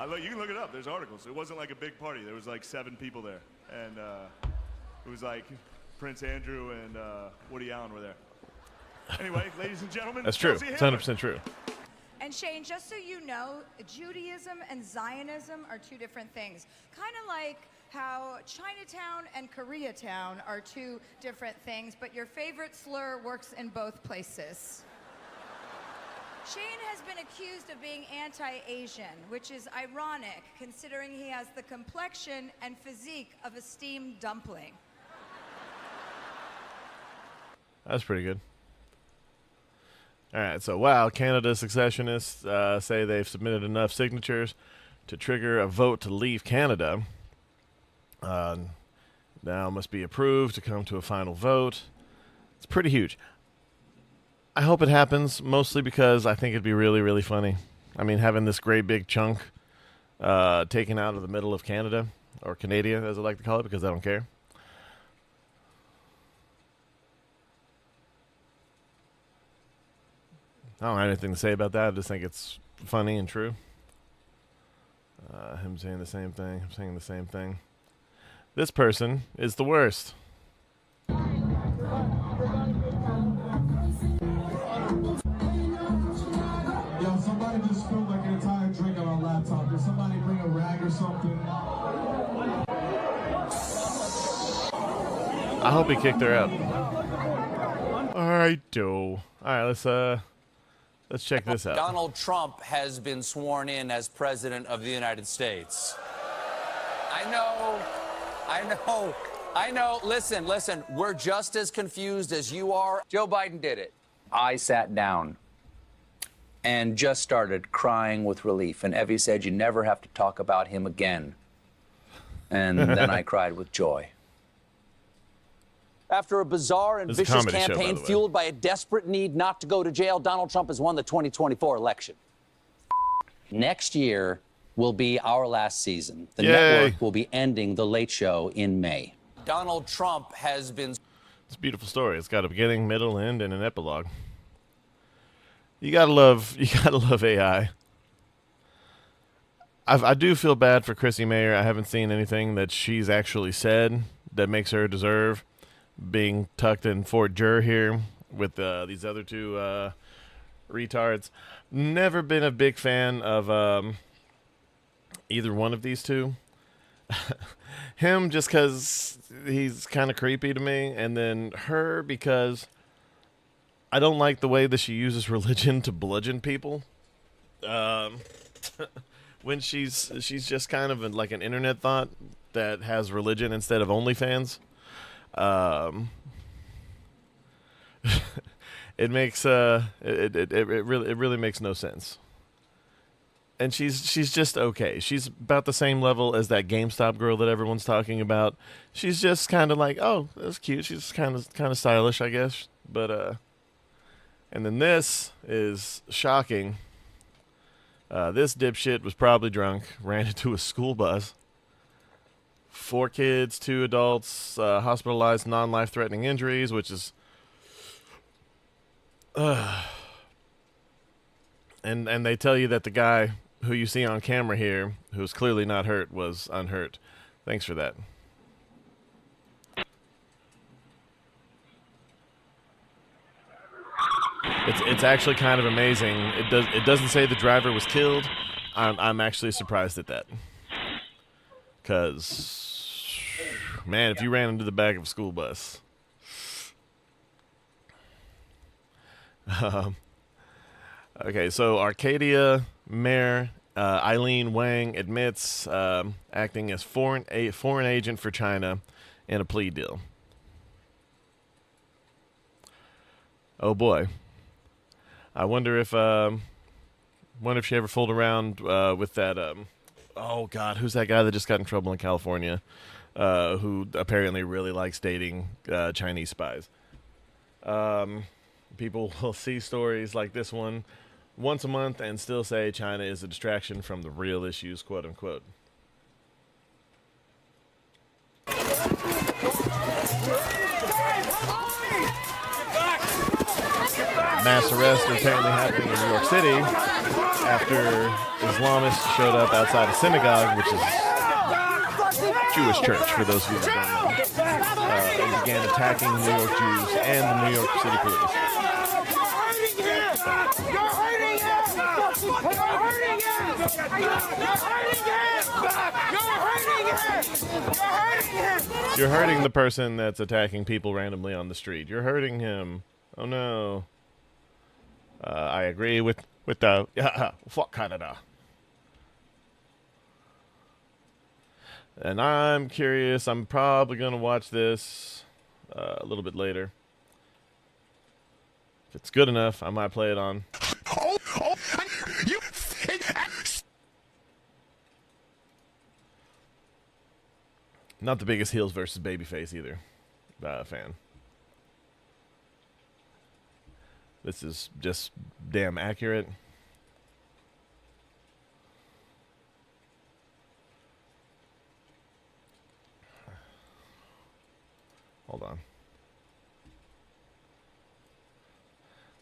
You can look it up. There's articles. It wasn't like a big party. There was like 7 people there. And it was like Prince Andrew and Woody Allen were there. Anyway, ladies and gentlemen, That's true. Chelsea It's Handler. 100% true. And Shane, just so you know, Judaism and Zionism are 2 different things. Kind of like how Chinatown and Koreatown are 2 different things, but your favorite slur works in both places. Shane has been accused of being anti-Asian, which is ironic considering he has the complexion and physique of a steamed dumpling. That's pretty good. All right, so wow, Canada's secessionists say they've submitted enough signatures to trigger a vote to leave Canada. Now must be approved to come to a final vote. It's pretty huge. I hope it happens, mostly because I think it'd be really, really funny. I mean, having this great big chunk taken out of the middle of Canada, or Canada, as I like to call it, because I don't care. I don't have anything to say about that. I just think it's funny and true. Him saying the same thing. I'm saying the same thing. This person is the worst. Yo, somebody just spilled like an entire drink on our laptop. Did somebody bring a rag or something? I hope he kicked her out. All right, Joe. All right, let's check this out. Donald Trump has been sworn in as president of the United States. I know. Listen. We're just as confused as you are. Joe Biden did it. I sat down and just started crying with relief. And Evie said, you never have to talk about him again. And then I cried with joy. After a bizarre and vicious campaign fueled by a desperate need not to go to jail, Donald Trump has won the 2024 election. Next year will be our last season. The network will be ending The Late Show in May. Donald Trump has been... It's a beautiful story. It's got a beginning, middle, end, and an epilogue. You gotta love AI. I do feel bad for Chrissy Mayer. I haven't seen anything that she's actually said that makes her deserve being tucked in Fort Jur here with these other two retards. Never been a big fan of either one of these two. Him just because he's kind of creepy to me, and then her because I don't like the way that she uses religion to bludgeon people. When she's just kind of like an internet thought that has religion instead of OnlyFans. It makes it really makes no sense. And she's just okay. She's about the same level as that GameStop girl that everyone's talking about. She's just kind of like, oh, that's cute. She's kind of stylish, I guess. But and then this is shocking. This dipshit was probably drunk, ran into a school bus. 4 kids, 2 adults, hospitalized, non-life-threatening injuries, which is... And they tell you that the guy who you see on camera here, who's clearly not hurt, was unhurt. Thanks for that. It's actually kind of amazing. It doesn't say the driver was killed. I'm actually surprised at that. Because, man, if you ran into the back of a school bus. Okay, so Arcadia Mayor Eileen Wang admits acting as foreign agent for China in a plea deal. Oh boy, I wonder if she ever fooled around with that. Oh God, who's that guy that just got in trouble in California? Who apparently really likes dating Chinese spies. People will see stories like this one once a month and still say China is a distraction from the real issues, quote unquote. Mass arrests are apparently happening in New York City after Islamists showed up outside a synagogue, which is Jewish church, for those who don't know, and began attacking New York Jews and the New York City police. You're hurting the person that's attacking people randomly on the street. You're hurting him. Oh no. I agree with the fuck Canada. And I'm curious. I'm probably gonna watch this a little bit later. If it's good enough, I might play it on. Not the biggest heels versus babyface either fan. This is just damn accurate. Hold on.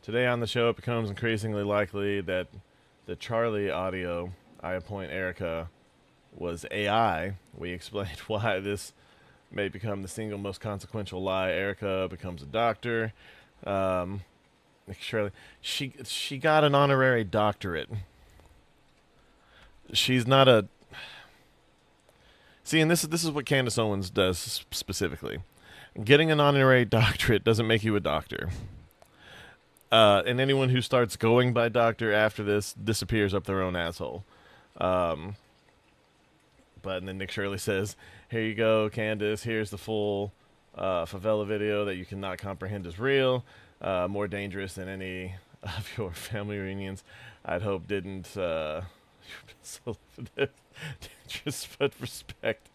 Today on the show, it becomes increasingly likely that the Charlie audio, I appoint Erica, was AI. We explained why this may become the single most consequential lie. Erica becomes a doctor. Shirley, she got an honorary doctorate. She's not a... See, and this is what Candace Owens does specifically. Getting an honorary doctorate doesn't make you a doctor. And anyone who starts going by doctor after this disappears up their own asshole. But and then Nick Shirley says, "Here you go, Candace. Here's the full favela video that you cannot comprehend is real. More dangerous than any of your family reunions. I'd hope didn't. So dangerous, but respect."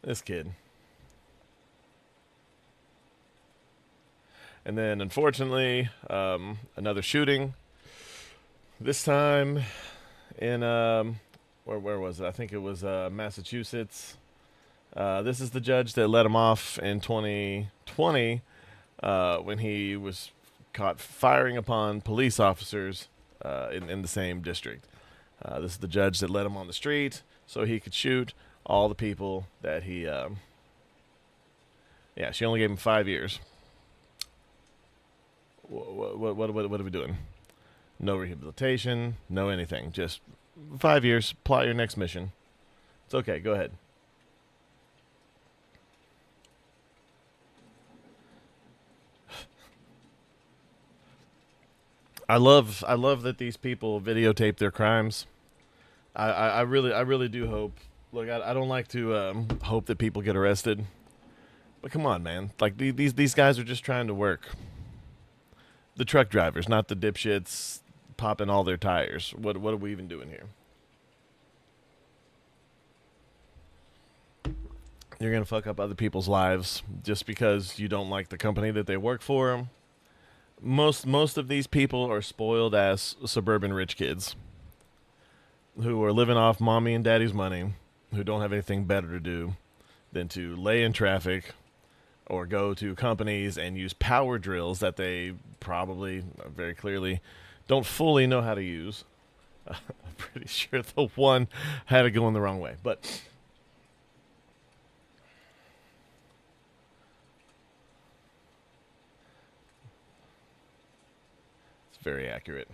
This kid. And then, unfortunately, another shooting. This time in, where was it? I think it was Massachusetts. This is the judge that let him off in 2020 when he was caught firing upon police officers in the same district. This is the judge that let him on the street so he could shoot all the people that he... yeah, she only gave him 5 years. What are we doing? No rehabilitation, no anything. Just 5 years, plot your next mission. It's okay, go ahead. I love that these people videotape their crimes. I really do hope. Look, I don't like to hope that people get arrested, but come on, man. Like these guys are just trying to work. The truck drivers, not the dipshits popping all their tires. What are we even doing here? You're gonna fuck up other people's lives just because you don't like the company that they work for. Most of these people are spoiled ass suburban rich kids who are living off mommy and daddy's money, who don't have anything better to do than to lay in traffic or go to companies and use power drills that they probably, very clearly, don't fully know how to use. I'm pretty sure the one had it going the wrong way, but it's very accurate.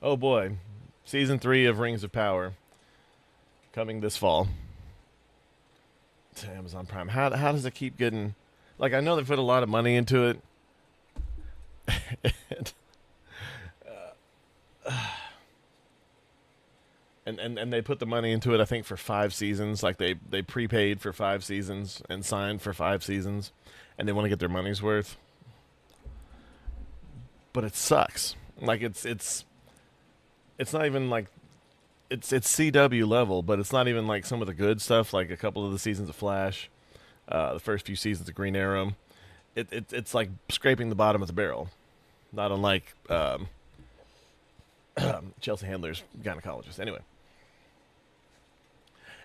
Oh boy, Season 3 of Rings of Power coming this fall to Amazon Prime. How does it keep getting... Like, I know they put a lot of money into it. and they put the money into it, I think, for 5 seasons. Like, they prepaid for 5 seasons and signed for 5 seasons. And they want to get their money's worth. But it sucks. Like, it's not even, like... It's CW level, but it's not even, like, some of the good stuff. Like, a couple of the seasons of Flash. The first few seasons of Green Arrow, it's like scraping the bottom of the barrel, not unlike Chelsea Handler's gynecologist. Anyway,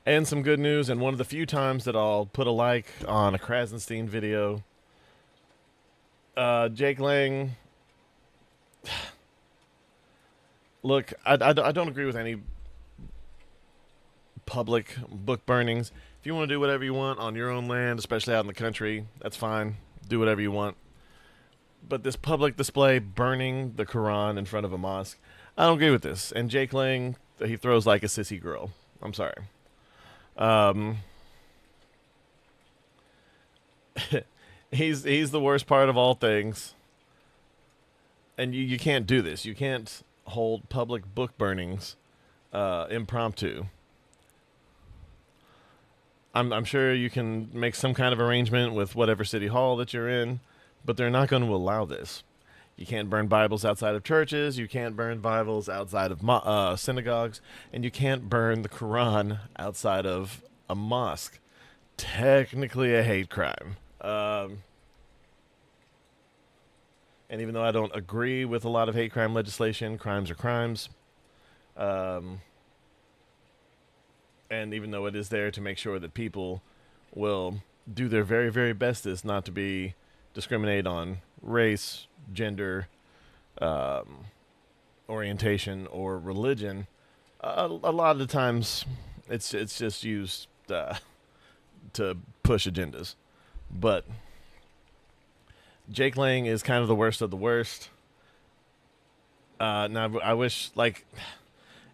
and some good news, and one of the few times that I'll put a like on a Krasenstein video. Jake Lang. Look, I don't agree with any public book burnings. If you want to do whatever you want on your own land, especially out in the country, that's fine. Do whatever you want. But this public display burning the Quran in front of a mosque, I don't agree with this. And Jake Lang, he throws like a sissy girl. I'm sorry. He's the worst part of all things. And you can't do this. You can't hold public book burnings impromptu. I'm sure you can make some kind of arrangement with whatever city hall that you're in, but they're not going to allow this. You can't burn Bibles outside of churches. You can't burn Bibles outside of synagogues. And you can't burn the Quran outside of a mosque. Technically a hate crime. And even though I don't agree with a lot of hate crime legislation, crimes are crimes. And even though it is there to make sure that people will do their very, very bestest not to be discriminated on race, gender, orientation, or religion, a lot of the times it's just used to push agendas. But Jake Lang is kind of the worst of the worst. Now, I wish, like...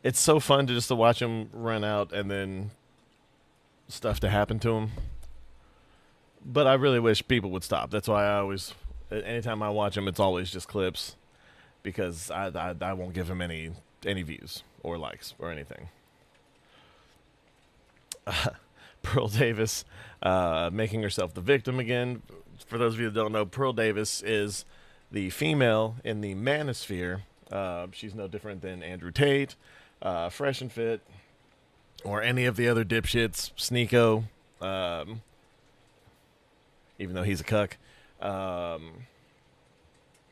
it's so fun to watch him run out and then stuff to happen to him. But I really wish people would stop. That's why I always, anytime I watch him, it's always just clips, because I won't give him any views or likes or anything. Pearl Davis making herself the victim again. For those of you that don't know, Pearl Davis is the female in the manosphere. She's no different than Andrew Tate, Fresh and Fit, or any of the other dipshits, Sneeko, even though he's a cuck,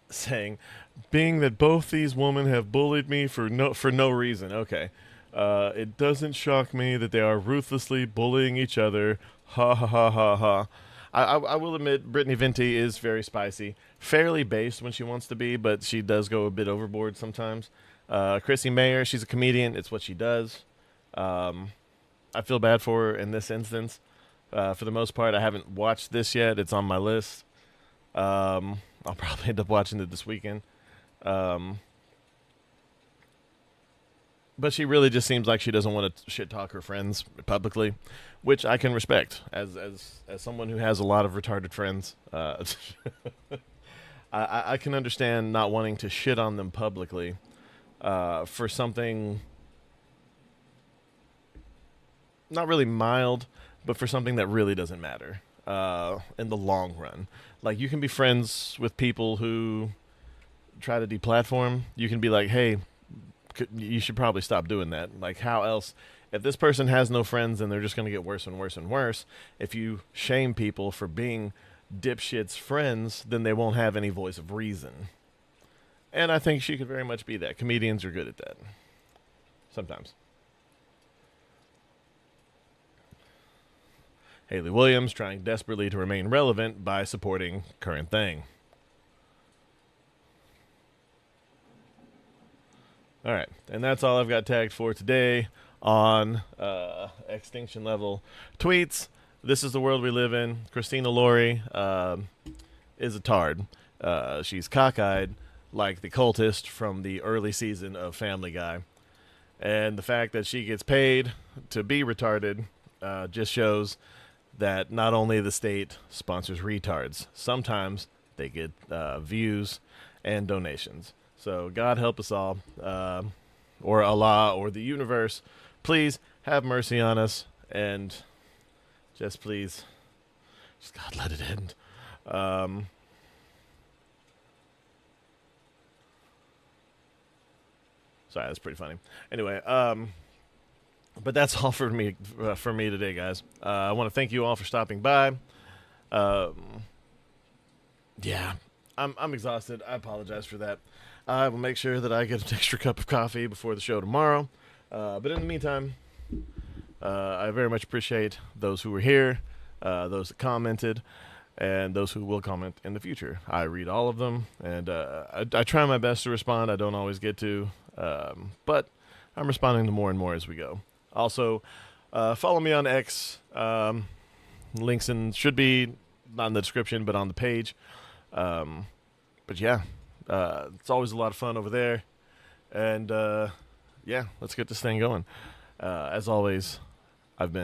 saying, being that both these women have bullied me for no reason. Okay. It doesn't shock me that they are ruthlessly bullying each other. Ha ha ha ha ha. I will admit Brittany Venti is very spicy. Fairly based when she wants to be, but she does go a bit overboard sometimes. Chrissy Mayer, she's a comedian. It's what she does. I feel bad for her in this instance. For the most part, I haven't watched this yet. It's on my list. I'll probably end up watching it this weekend. But she really just seems like she doesn't want to shit talk her friends publicly, which I can respect as someone who has a lot of retarded friends. I can understand not wanting to shit on them publicly for something not really mild, but for something that really doesn't matter in the long run. Like, you can be friends with people who try to deplatform. You can be like, hey, you should probably stop doing that. Like, how else? If this person has no friends, then they're just going to get worse and worse and worse. If you shame people for being dipshits' friends, then they won't have any voice of reason. And I think she could very much be that. Comedians are good at that. Sometimes. Haley Williams trying desperately to remain relevant by supporting current thing. All right, and that's all I've got tagged for today on X-Tinction level tweets. This is the world we live in. Christina Laurie is a tard. She's cockeyed like the cultist from the early season of Family Guy. And the fact that she gets paid to be retarded just shows that not only the state sponsors retards, sometimes they get views and donations. So God help us all, or Allah, or the universe. Please have mercy on us, and just please, just God, let it end. Sorry, that's pretty funny. Anyway, but that's all for me today, guys. I want to thank you all for stopping by. Yeah, I'm exhausted. I apologize for that. I will make sure that I get an extra cup of coffee before the show tomorrow. But in the meantime, I very much appreciate those who were here, those that commented, and those who will comment in the future. I read all of them, and I try my best to respond. I don't always get to, but I'm responding to more and more as we go. Also, follow me on X. Links should be not in the description, but on the page. But yeah. It's always a lot of fun over there. And, yeah, let's get this thing going. As always, I've been